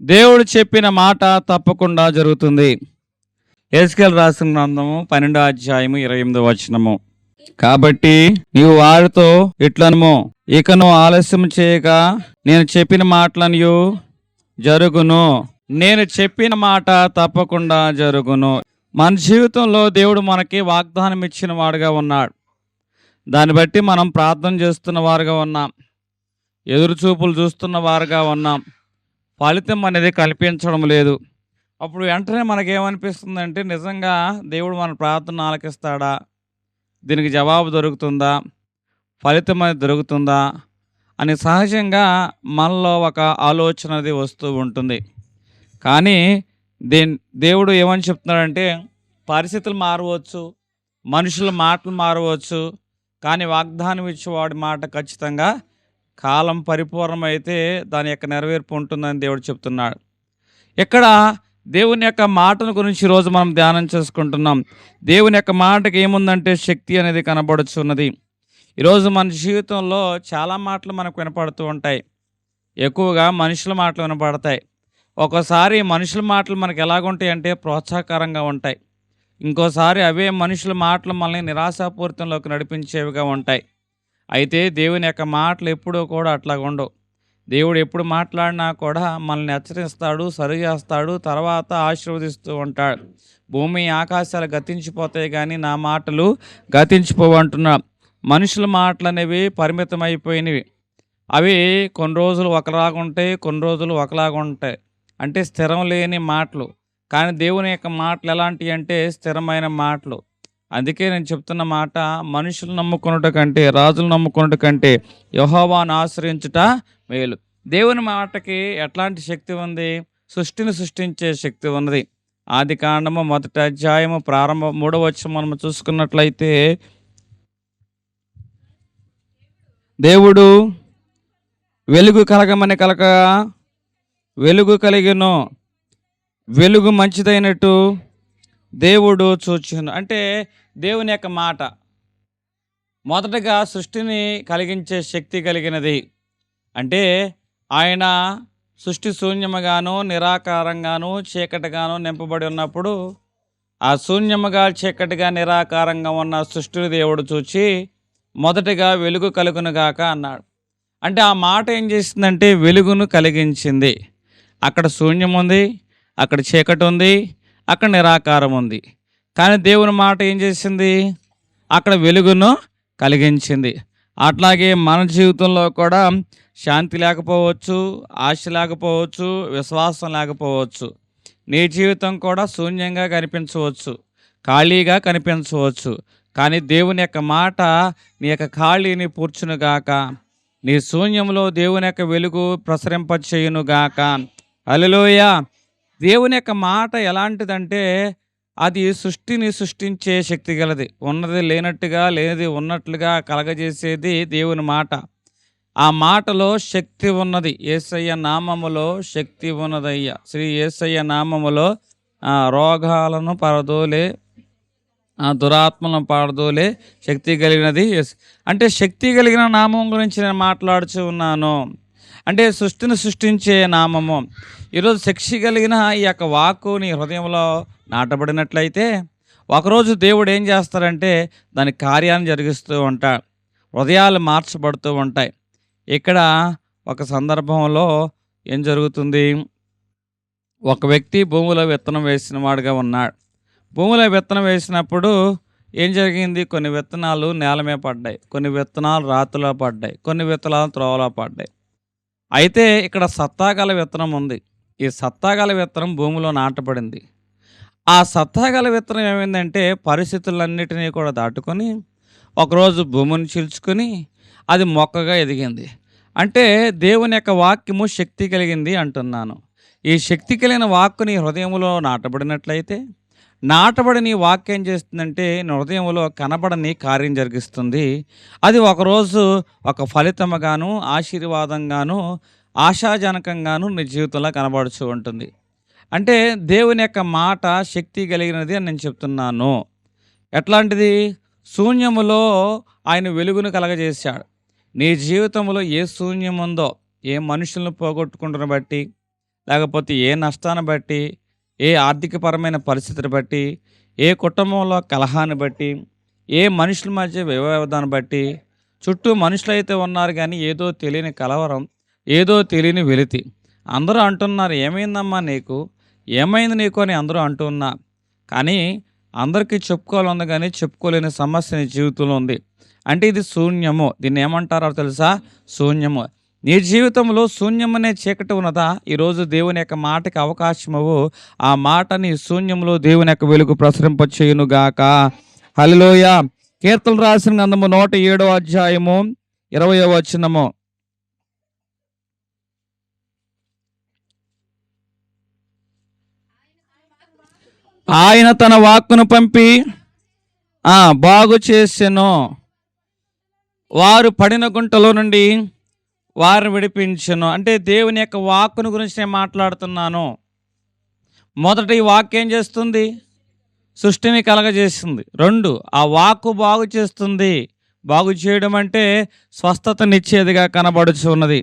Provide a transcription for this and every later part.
దేవుడు చెప్పిన మాట తప్పకుండా జరుగుతుంది. యెహెజ్కేలు రాసిన గ్రంథము 12వ అధ్యాయము 28వ వచనము. కాబట్టి నీవు వారితో ఇట్లనుము, ఇకను ఆలస్యం చేయక నేను చెప్పిన మాటలనియు జరుగును. నేను చెప్పిన మాట తప్పకుండా జరుగును. మన జీవితంలో దేవుడు మనకి వాగ్దానం ఇచ్చిన వాడుగా ఉన్నాడు. దాన్ని బట్టి మనం ప్రార్థన చేస్తున్న వారుగా ఉన్నాం, ఎదురు చూపులు చూస్తున్న వారుగా ఉన్నాం. ఫలితం అనేది కల్పించడం లేదు. అప్పుడు వెంటనే మనకేమనిపిస్తుందంటే, నిజంగా దేవుడు మన ప్రార్థన ఆలకిస్తాడా? దీనికి జవాబు దొరుకుతుందా? ఫలితం అనేది దొరుకుతుందా? అని సహజంగా మనలో ఒక ఆలోచన అనేది వస్తూ ఉంటుంది. కానీ దేవుడు ఏమని చెప్తున్నాడంటే, పరిస్థితులు మారవచ్చు, మనుషుల మాటలు మారవచ్చు, కానీ వాగ్దానం ఇచ్చేవాడి మాట ఖచ్చితంగా కాలం పరిపూర్ణమైతే దాని యొక్క నెరవేర్పు ఉంటుందని దేవుడు చెప్తున్నాడు. ఇక్కడ దేవుని యొక్క మాటను గురించి ఈరోజు మనం ధ్యానం చేసుకుంటున్నాం. దేవుని యొక్క మాటకి ఏముందంటే శక్తి అనేది కనబడుచున్నది. ఈరోజు మన జీవితంలో చాలా మాటలు మనకు వినపడుతూ ఉంటాయి. ఎక్కువగా మనుషుల మాటలు వినపడతాయి. ఒక్కోసారి మనుషుల మాటలు మనకు ఎలాగుంటాయి అంటే ప్రోత్సాహకరంగా ఉంటాయి. ఇంకోసారి అవే మనుషుల మాటలు మనల్ని నిరాశాపూరితంలోకి నడిపించేవిగా ఉంటాయి. అయితే దేవుని యొక్క మాటలు ఎప్పుడూ కూడా అట్లాగ ఉండవు. దేవుడు ఎప్పుడు మాట్లాడినా కూడా మనల్ని హెచ్చరిస్తాడు, సరి చేస్తాడు, తర్వాత ఆశీర్వదిస్తూ ఉంటాడు. భూమి ఆకాశాలు గతించిపోతాయి కానీ నా మాటలు గతించిపోవు అంటున్నా. మనుషుల మాటలు అనేవి పరిమితమైపోయినవి. అవి కొన్ని రోజులు ఒకలాగా ఉంటాయి, కొన్ని రోజులు ఒకలాగా ఉంటాయి. అంటే స్థిరం లేని మాటలు. కానీ దేవుని యొక్క మాటలు ఎలాంటివి అంటే స్థిరమైన మాటలు. అందుకే నేను చెప్తున్న మాట, మనుషులు నమ్ముకున్నట కంటే, రాజులు నమ్ముకున్నట కంటే యెహోవాను ఆశ్రయించుట మేలు. దేవుని మాటకి ఎట్లాంటి శక్తి ఉంది? సృష్టిని సృష్టించే శక్తి ఉన్నది. ఆది కాండము 1వ అధ్యాయము ప్రారంభ 3వ వచనం మనం చూసుకున్నట్లయితే, దేవుడు వెలుగు కలగమని కలగగా వెలుగు కలిగెను, వెలుగు మంచిదైనట్టు దేవుడు చూచెను. అంటే దేవుని యొక్క మాట మొదటగా సృష్టిని కలిగించే శక్తి కలిగినది. అంటే ఆయన సృష్టి శూన్యముగాను, నిరాకారంగాను, చీకటిగాను నింపబడి ఉన్నప్పుడు ఆ శూన్యముగా, చీకటిగా, నిరాకారంగా ఉన్న సృష్టిని దేవుడు చూచి మొదటిగా వెలుగు కలుగునుగాక అన్నాడు. అంటే ఆ మాట ఏం చేసిందంటే వెలుగును కలిగించింది. అక్కడ శూన్యం ఉంది, అక్కడ చీకటి ఉంది, అక్కడ నిరాకారం ఉంది. కానీ దేవుని మాట ఏం చేసింది? అక్కడ వెలుగును కలిగించింది. అట్లాగే మన జీవితంలో కూడా శాంతి లేకపోవచ్చు, ఆశ లేకపోవచ్చు, విశ్వాసం లేకపోవచ్చు. నీ జీవితం కూడా శూన్యంగా కనిపించవచ్చు, ఖాళీగా కనిపించవచ్చు. కానీ దేవుని యొక్క మాట నీ యొక్క ఖాళీని పూడ్చునుగాక, నీ శూన్యంలో దేవుని యొక్క వెలుగు ప్రసరింపచేయునుగాక. హల్లెలూయా. దేవుని యొక్క మాట ఎలాంటిదంటే అది సృష్టిని సృష్టించే శక్తి గలది. ఉన్నది లేనట్టుగా, లేనిది ఉన్నట్లుగా కలగజేసేది దేవుని మాట. ఆ మాటలో శక్తి ఉన్నది. యేసయ్య నామములో శక్తి ఉన్నదయ్యా. శ్రీ యేసయ్య నామములో రోగాలను పరదోలే, దురాత్మలను పారదోలే శక్తి కలిగినది. అంటే శక్తి కలిగిన నామం గురించి నేను మాట్లాడుచూ ఉన్నాను. అంటే సృష్టిని సృష్టించే నామము. ఈరోజు శక్తి కలిగిన ఈ యొక్క వాక్కు నీ హృదయంలో నాటబడినట్లయితే ఒకరోజు దేవుడు ఏం చేస్తారంటే దాని కార్యాన్ని జరిగిస్తూ ఉంటాడు. హృదయాలు మార్చబడుతూ ఉంటాయి. ఇక్కడ ఒక సందర్భంలో ఏం జరుగుతుంది? ఒక వ్యక్తి భూమిలో విత్తనం వేసిన వాడుగా ఉన్నాడు. భూమిలో విత్తనం వేసినప్పుడు ఏం జరిగింది? కొన్ని విత్తనాలు నేల మీద పడ్డాయి, కొన్ని విత్తనాలు రాతిలో పడ్డాయి, కొన్ని విత్తనాలు త్రోవలో పడ్డాయి. అయితే ఇక్కడ సత్తాగల విత్తనం ఉంది. ఈ సత్తాగల విత్తనం భూమిలో నాటబడింది. ఆ సత్తాగల విత్తనం ఏమైందంటే పరిస్థితులన్నిటినీ కూడా దాటుకొని ఒకరోజు భూమిని చీల్చుకొని అది మొక్కగా ఎదిగింది. అంటే దేవుని యొక్క వాక్యము శక్తి కలిగింది అంటున్నాను. ఈ శక్తి కలిగిన వాక్కు నీ హృదయంలో నాటబడినట్లయితే, నాటబడిన ఈ వాక్యం ఏం చేస్తుందంటే నీ హృదయంలో కనబడని కార్యం జరిగిస్తుంది. అది ఒకరోజు ఒక ఫలితముగాను, ఆశీర్వాదంగాను, ఆశాజనకంగాను నీ జీవితంలో కనబడుతూ ఉంటుంది. అంటే దేవుని యొక్క మాట శక్తి కలిగినది అని నేను చెప్తున్నాను. ఎట్లాంటిది? శూన్యములో ఆయన వెలుగును కలగజేశాడు. నీ జీవితంలో ఏ శూన్యం ఉందో, ఏ మనుషులను పోగొట్టుకుంటున్న బట్టి, లేకపోతే ఏ నష్టాన్ని బట్టి, ఏ ఆర్థికపరమైన పరిస్థితిని బట్టి, ఏ కుటుంబంలో కలహాన్ని బట్టి, ఏ మనుషుల మధ్య వివాదాన్ని బట్టి, చుట్టూ మనుషులైతే ఉన్నారు కానీ ఏదో తెలియని కలవరం, ఏదో తెలియని వెలితి. అందరూ అంటున్నారు, ఏమైందమ్మా నీకు, ఏమైంది నీకు అని అందరూ అంటున్నా. కానీ అందరికీ చెప్పుకోవాలని కానీ చెప్పుకోలేని సమస్య నీ జీవితంలో ఉంది. అంటే ఇది శూన్యము. దీన్ని ఏమంటారో తెలుసా? శూన్యము. నీ జీవితంలో శూన్యమనే చీకటి ఉన్నదా? ఈరోజు దేవుని యొక్క మాటకి అవకాశము. ఆ మాట నీ శూన్యంలో దేవుని యొక్క వెలుగు ప్రసరింపచేయునుగాక. హల్లెలూయా. కీర్తనలు రాసిన గ్రంథము 107వ అధ్యాయము 20వ వచనము. ఆయన తన వాక్కును పంపి బాగు చేసెను. వారు పడిన గుంటలో నుండి వారిని విడిపించెను. అంటే దేవుని యొక్క వాక్కును గురించి నేను మాట్లాడుతున్నాను. మొదట ఈ వాక్యం ఏం చేస్తుంది? సృష్టిని కలగజేస్తుంది. 2, ఆ వాక్కు బాగు చేస్తుంది. బాగు చేయడం అంటే స్వస్థతనిచ్చేదిగా కనబడుచున్నది.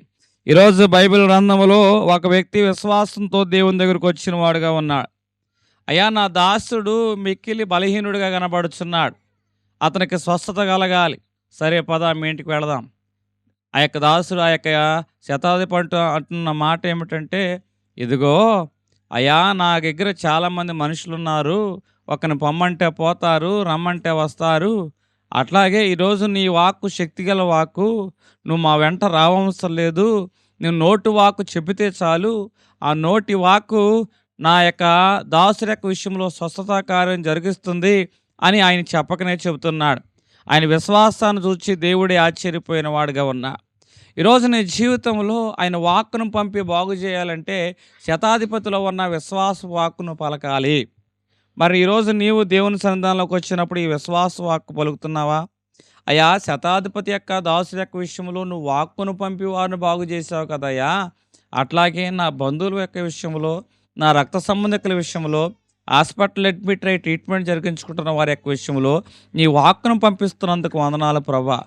ఈరోజు బైబిల్ గ్రంథంలో ఒక వ్యక్తి విశ్వాసంతో దేవుని దగ్గరకు వచ్చిన వాడుగా ఉన్నాడు. అయ్యా, నా దాసుడు మిక్కిలి బలహీనుడిగా కనబడుచున్నాడు, అతనికి స్వస్థత కలగాలి. సరే పద, మీ ఇంటికి వెళదాం. ఆ యొక్క దాసుడు ఆ యొక్క శతాధిపతి అంటున్న మాట ఏమిటంటే, ఇదిగో అయ్యా, నా దగ్గర చాలామంది మనుషులు ఉన్నారు, ఒకరిని పొమ్మంటే పోతారు, రమ్మంటే వస్తారు. అట్లాగే ఈరోజు నీ వాక్కు శక్తిగల వాక్కు, నువ్వు మా వెంట రావవసరం లేదు, నువ్వు నోటి వాక్కు చెబితే చాలు, ఆ నోటి వాక్కు నా యొక్క దాసుడి యొక్క విషయంలో స్వస్థత కార్యం జరిగిస్తుంది అని ఆయన చెప్పకనే చెబుతున్నాడు. ఆయన విశ్వాసాన్ని చూసి దేవుడే ఆశ్చర్యపోయిన వాడుగా ఉన్నా. ఈరోజు నీ జీవితంలో ఆయన వాక్కును పంపి బాగు చేయాలంటే శతాధిపతిలో ఉన్న విశ్వాస వాక్కును పలకాలి. మరి ఈరోజు నీవు దేవుని సన్నిధానంలోకి వచ్చినప్పుడు ఈ విశ్వాస వాక్కు పలుకుతున్నావా? అయ్యా, శతాధిపతి యొక్క దాసుడి యొక్క విషయంలో నువ్వు వాక్కును పంపి వారిని బాగు చేసావు కదయ్యా, అట్లాగే నా బంధువుల యొక్క విషయంలో, నా రక్త సంబంధికుల విషయంలో, హాస్పిటల్ అడ్మిట్ అయ్యి ట్రీట్మెంట్ జరిగించుకుంటున్న వారి యొక్క విషయంలో నీ వాక్కును పంపిస్తున్నందుకు వందనాలు ప్రభా.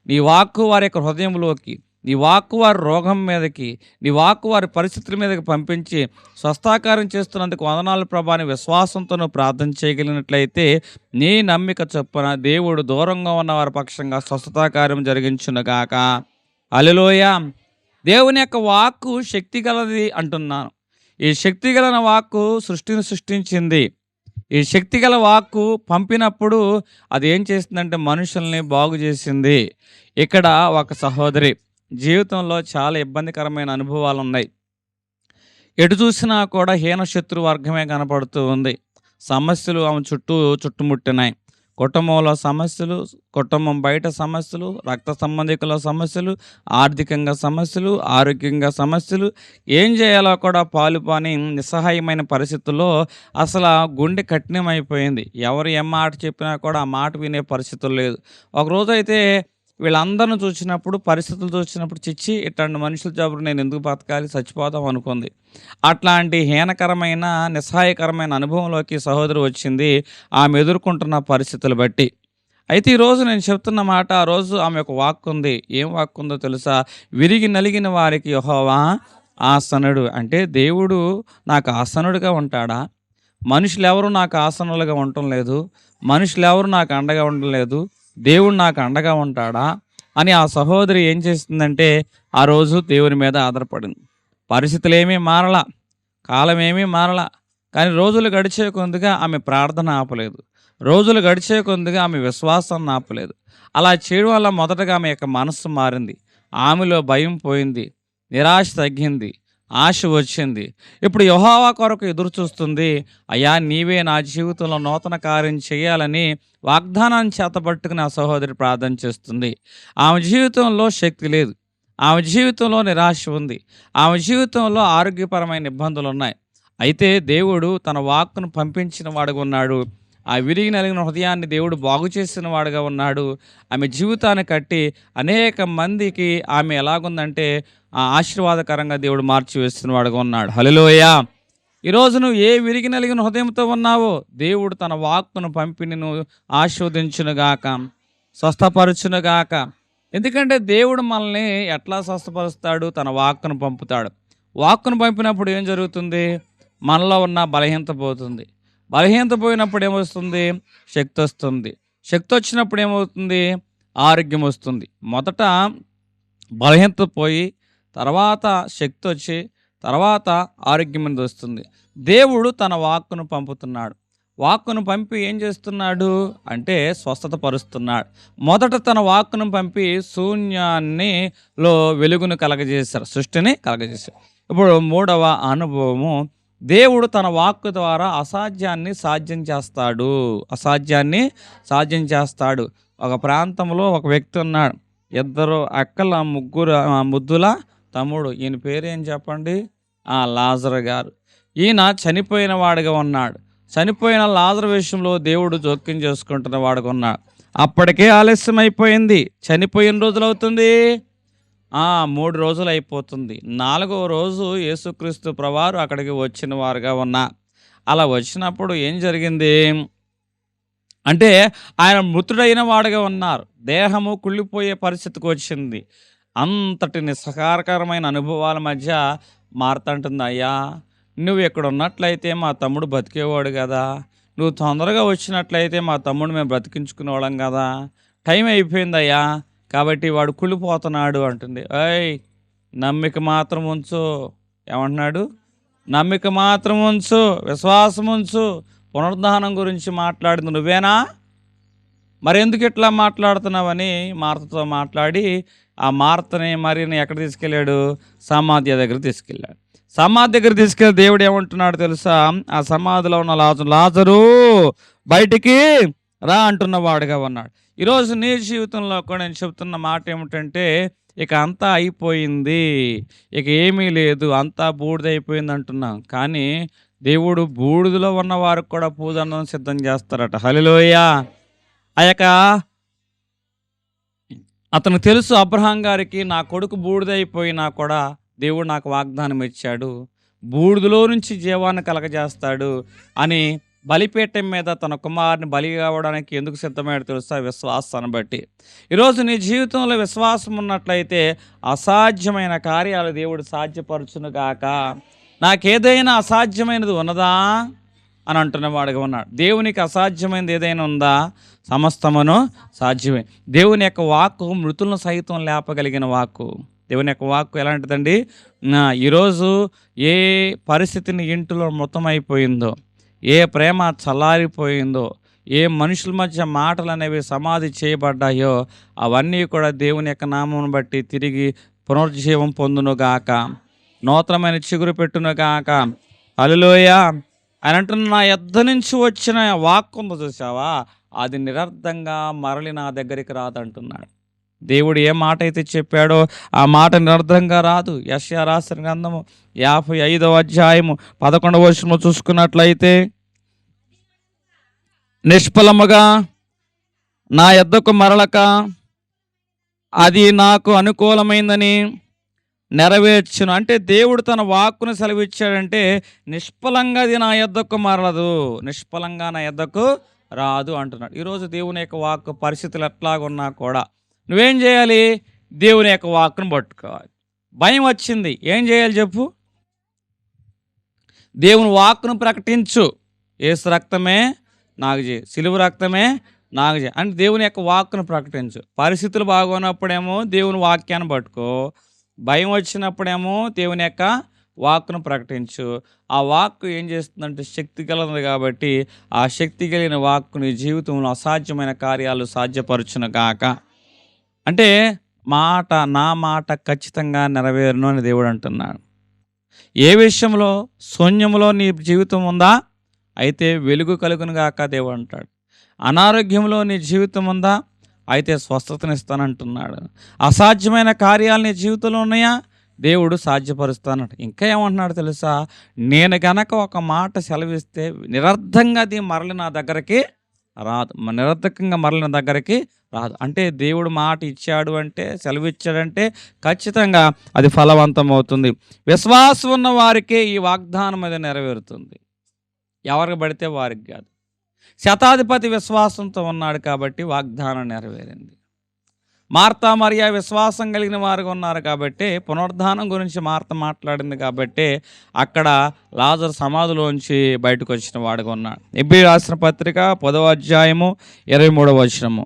నీ వాక్కు వారి యొక్క హృదయంలోకి, నీ వాక్కు వారి రోగం మీదకి, నీ వాక్కు వారి పరిస్థితుల మీదకి పంపించి స్వస్థాకారం చేస్తున్నందుకు వందనాలు ప్రభా అని విశ్వాసంతో నువ్వు ప్రార్థన చేయగలిగినట్లయితే నీ నమ్మిక చొప్పున దేవుడు దూరంగా ఉన్న వారి పక్షంగా స్వస్థతాకార్యం జరిగించునుగాక. హల్లెలూయా. దేవుని యొక్క వాక్కు శక్తి గలది అంటున్నాను. ఈ శక్తిగల వాక్కు సృష్టిని సృష్టించింది. ఈ శక్తిగల వాక్కు పంపినప్పుడు అది ఏం చేసిందంటే మనుషుల్ని బాగు చేసింది. ఇక్కడ ఒక సహోదరి జీవితంలో చాలా ఇబ్బందికరమైన అనుభవాలు ఉన్నాయి. ఎటు చూసినా కూడా హీన శత్రు వర్గమే కనపడుతూ ఉంది. సమస్యలు ఆమె చుట్టుముట్టినాయి. కుటుంబంలో సమస్యలు, కుటుంబం బయట సమస్యలు, రక్త సంబంధికుల సమస్యలు, ఆర్థికంగా సమస్యలు, ఆరోగ్యంగా సమస్యలు, ఏం చేయాలో కూడా పాలుపాని నిస్సహాయమైన పరిస్థితుల్లో అసలు గుండె కఠినమైపోయింది. ఎవరు ఏం మాట చెప్పినా కూడా ఆ మాట వినే పరిస్థితులు లేదు. ఒకరోజు అయితే వీళ్ళందరిని చూసినప్పుడు, పరిస్థితులు చూసినప్పుడు, చిచ్చి ఇట్లాంటి మనుషుల జబరు నేను ఎందుకు బతకాలి, చచ్చిపోదాం అనుకుంది. అట్లాంటి హీనకరమైన నిస్సహాయకరమైన అనుభవంలోకి సహోదరు వచ్చింది ఆమె ఎదుర్కొంటున్న పరిస్థితులు బట్టి. అయితే ఈరోజు నేను చెప్తున్న మాట, ఆ రోజు ఆమె ఒక వాక్కు ఉంది. ఏం వాక్కు ఉందో తెలుసా? విరిగి నలిగిన వారికి యెహోవా ఆసనుడు. అంటే దేవుడు నాకు ఆసనుడిగా ఉంటాడా? మనుషులు ఎవరు నాకు ఆసనులుగా ఉండటం లేదు, మనుషులు ఎవరు నాకు అండగా ఉండడం లేదు, దేవుడు నాకు అండగా ఉంటాడా అని ఆ సహోదరి ఏం చేస్తుందంటే ఆ రోజు దేవుని మీద ఆధారపడింది. పరిస్థితులు ఏమీ మారలా, కాలం ఏమీ మారలా, కానీ రోజులు గడిచే కొద్దిగా ఆమె ప్రార్థన ఆపలేదు, రోజులు గడిచే కొద్దిగా ఆమె విశ్వాసాన్ని ఆపలేదు. అలా చేయడం వల్ల మొదటగా ఆమె యొక్క మనస్సు మారింది, ఆమెలో భయం పోయింది, నిరాశ తగ్గింది, ఆశ వచ్చింది. ఇప్పుడు యెహోవా కొరకు ఎదురు చూస్తుంది. అయ్యా, నీవే నా జీవితంలో నూతన కార్యం చేయాలని వాగ్దానాన్ని చేతపట్టుకుని ఆ సహోదరి ప్రార్థన చేస్తుంది. ఆమె జీవితంలో శక్తి లేదు, ఆమె జీవితంలో నిరాశ ఉంది, ఆమె జీవితంలో ఆరోగ్యపరమైన ఇబ్బందులు ఉన్నాయి. అయితే దేవుడు తన వాక్కును పంపించిన వాడుగా ఉన్నాడు. ఆ విరిగి నలిగిన హృదయాన్ని దేవుడు బాగు చేసిన వాడుగా ఉన్నాడు. ఆమె జీవితాన్ని కట్టి అనేక మందికి ఆమె ఎలాగుందంటే ఆశీర్వాదకరంగా దేవుడు మార్చివేస్తున్న వాడుగా ఉన్నాడు. హల్లెలూయా. ఈరోజు నువ్వు ఏ విరిగి నలిగిన హృదయంతో ఉన్నావో దేవుడు తన వాక్కును పంపి నిన్ను ఆశీర్వదించునుగాక, స్వస్థపరచునుగాక. ఎందుకంటే దేవుడు మనల్ని ఎట్లా స్వస్థపరుస్తాడు? తన వాక్కును పంపుతాడు. వాక్కును పంపినప్పుడు ఏం జరుగుతుంది? మనలో ఉన్న బలహీనత పోతుంది. బలహీనత పోయినప్పుడు ఏమొస్తుంది? శక్తి వస్తుంది. శక్తి వచ్చినప్పుడు ఏమవుతుంది? ఆరోగ్యం వస్తుంది. మొదట బలహీనత పోయి, తర్వాత శక్తి వచ్చి, తర్వాత ఆరోగ్యం అనేది వస్తుంది. దేవుడు తన వాక్కును పంపుతున్నాడు. వాక్కును పంపి ఏం చేస్తున్నాడు అంటే స్వస్థత పరుస్తున్నాడు. మొదట తన వాక్కును పంపి శూన్యాన్ని లో వెలుగును కలగజేశారు, సృష్టిని కలగజేశారు. ఇప్పుడు మూడవ అనుభవము, దేవుడు తన వాక్కు ద్వారా అసాధ్యాన్ని సాధ్యం చేస్తాడు. అసాధ్యాన్ని సాధ్యం చేస్తాడు. ఒక ప్రాంతంలో ఒక వ్యక్తి ఉన్నాడు. ఇద్దరు అక్కల ముద్దుల తమ్ముడు. ఈయన పేరేం చెప్పండి? లాజరు గారు. ఈయన చనిపోయిన వాడిగా ఉన్నాడు. చనిపోయిన లాజరు విషయంలో దేవుడు జోక్యం చేసుకుంటున్న వాడుగా ఉన్నాడు. అప్పటికే ఆలస్యం అయిపోయింది. చనిపోయిన రోజులు అవుతుంది, 3 రోజులు అయిపోతుంది. 4వ రోజు యేసుక్రీస్తు ప్రభువారు అక్కడికి వచ్చిన వారుగా ఉన్నారు. అలా వచ్చినప్పుడు ఏం జరిగింది అంటే ఆయన మృతుడైన వాడుగా ఉన్నారు. దేహము కుళ్ళిపోయే పరిస్థితికి వచ్చింది. అంతటి నిస్సహారకరమైన అనుభవాల మధ్య మారుతుంటుంది, అయ్యా నువ్వు ఇక్కడ ఉన్నట్లయితే మా తమ్ముడు బతికేవాడు కదా, నువ్వు తొందరగా వచ్చినట్లయితే మా తమ్ముడు మేము బ్రతికించుకునేవాళ్ళం కదా, టైం అయిపోయిందయ్యా, కాబట్టి వాడు కుళ్ళిపోతున్నాడు అంటుంది. నమ్మిక మాత్రం ఉంచు. ఏమంటున్నాడు? నమ్మిక మాత్రం ఉంచు, విశ్వాసం ఉంచు. పునరుద్ధానం గురించి మాట్లాడింది నువ్వేనా? మరెందుకు ఇట్లా మాట్లాడుతున్నావని మార్తతో మాట్లాడి, ఆ మార్తని మరియని ఎక్కడ తీసుకెళ్ళాడు? సమాధి దగ్గర తీసుకెళ్ళాడు. సమాధి దగ్గర తీసుకెళ్ళి దేవుడు ఏమంటున్నాడు తెలుసా? ఆ సమాధిలో ఉన్న లాజరు బయటికి రా అంటున్న వాడుగా ఉన్నాడు. ఈరోజు నీ జీవితంలో కూడా నేను చెప్తున్న మాట ఏమిటంటే, ఇక అంతా అయిపోయింది, ఇక ఏమీ లేదు, అంతా బూడిదైపోయింది అంటున్నాం. కానీ దేవుడు బూడిదలో ఉన్న వారికి కూడా పూజనం సిద్ధం చేస్తారట. హల్లెలూయా. ఆ యొక్క అతను తెలుసు అబ్రహాం గారికి, నా కొడుకు బూడిదైపోయినా కూడా దేవుడు నాకు వాగ్దానం ఇచ్చాడు, బూడిదలో నుంచి జీవాన్ని కలగజేస్తాడు అని బలిపీఠం మీద తన కుమారుని బలి కావడానికి ఎందుకు సిద్ధమయ్యాడు తెలుసా? విశ్వాసాన్ని బట్టి. ఈరోజు నీ జీవితంలో విశ్వాసం ఉన్నట్లయితే అసాధ్యమైన కార్యాలు దేవుడు సాధ్యపరచును గాక. నాకేదైనా అసాధ్యమైనది ఉన్నదా అని అంటున్నవాడుగా ఉన్నాడు. దేవునికి అసాధ్యమైనది ఏదైనా ఉందా? సమస్తమును సాధ్యమే. దేవుని యొక్క వాక్కు మృతులను సైతం లేపగలిగిన వాక్కు. దేవుని యొక్క వాక్కు ఎలాంటిదండి? ఈరోజు ఏ పరిస్థితిని ఇంటిలో మృతమైపోయిందో, ఏ ప్రేమ చల్లారిపోయిందో, ఏ మనుషుల మధ్య మాటలు అనేవి సమాధి చేయబడ్డాయో అవన్నీ కూడా దేవుని యొక్క నామమును బట్టి తిరిగి పునరుజ్జీవం పొందునుగాక, నూతనమైన చిగురు పెట్టునుగాక. హల్లెలూయా. ఆయన అంటున్న, నా యొద్ద నుంచి వచ్చిన వాక్కు ఉందో చూసావా, అది నిరర్థంగా మరలి నా దగ్గరికి రాదంటున్నాడు. దేవుడు ఏ మాట అయితే చెప్పాడో ఆ మాట నిరర్థంగా రాదు. యెషయా రాసిన గ్రంథము 55వ అధ్యాయము 11వ వచనము చూసుకున్నట్లయితే, నిష్ఫలముగా నా యొద్దకు మరలక అది నాకు అనుకూలమైందని నెరవేర్చును. అంటే దేవుడు తన వాక్కును సెలవిచ్చాడంటే నిష్ఫలంగా అది నా యొద్దకు మరలదు, నిష్ఫలంగా నా యొద్దకు రాదు అంటున్నాడు. ఈరోజు దేవుని యొక్క వాక్కు పరిస్థితులు ఎట్లాగున్నా కూడా నువ్వేం చేయాలి? దేవుని యొక్క వాక్కును పట్టుకోవాలి. భయం వచ్చింది, ఏం చేయాలి చెప్పు? దేవుని వాక్కును ప్రకటించు. యేసు రక్తమే నాకు చేయి, సిలువ రక్తమే నాకు చేయి అంటే దేవుని యొక్క వాక్కును ప్రకటించు. పరిస్థితులు బాగున్నప్పుడేమో దేవుని వాక్యాన్ని పట్టుకో, భయం వచ్చినప్పుడేమో దేవుని యొక్క వాక్కును ప్రకటించు. ఆ వాక్కు ఏం చేస్తుందంటే శక్తి కలదు కాబట్టి ఆ శక్తి కలిగిన వాక్కు నీ జీవితంలో అసాధ్యమైన కార్యాలు సాధ్యపరచును గాక. అంటే నా మాట ఖచ్చితంగా నెరవేరును అని దేవుడు అంటున్నాడు. ఏ విషయంలో? శూన్యంలో నీ జీవితం ఉందా? అయితే వెలుగు కలుగును గాక దేవుడు అంటాడు. అనారోగ్యంలో నీ జీవితం ఉందా? అయితే స్వస్థతనిస్తానంటున్నాడు. అసాధ్యమైన కార్యాలు నీ జీవితంలో ఉన్నాయా? దేవుడు సాధ్యపరుస్తానంట. ఇంకా ఏమంటున్నాడు తెలుసా? నేను గనక ఒక మాట సెలవిస్తే నిరర్థంగా అది మరలి నా దగ్గరికి రాదు, నిరర్థకంగా మరలిన దగ్గరికి రాదు. అంటే దేవుడు మాట ఇచ్చాడు అంటే, సెలవిచ్చాడంటే ఖచ్చితంగా అది ఫలవంతం అవుతుంది. విశ్వాసం ఉన్న వారికే ఈ వాగ్దానం మీద నెరవేరుతుంది, ఎవరికి పడితే వారికి కాదు. శతాధిపతి విశ్వాసంతో ఉన్నాడు కాబట్టి వాగ్దానం నెరవేరింది. మార్తా మరియా విశ్వాసం కలిగిన వారుగా ఉన్నారు కాబట్టి, పునరుద్ధానం గురించి మార్త మాట్లాడింది కాబట్టి అక్కడ లాజరు సమాధిలోంచి బయటకు వచ్చిన వాడుగా ఉన్నాడు. హెబ్రీ రాసిన పత్రిక 10వ అధ్యాయము 23వ వచనము.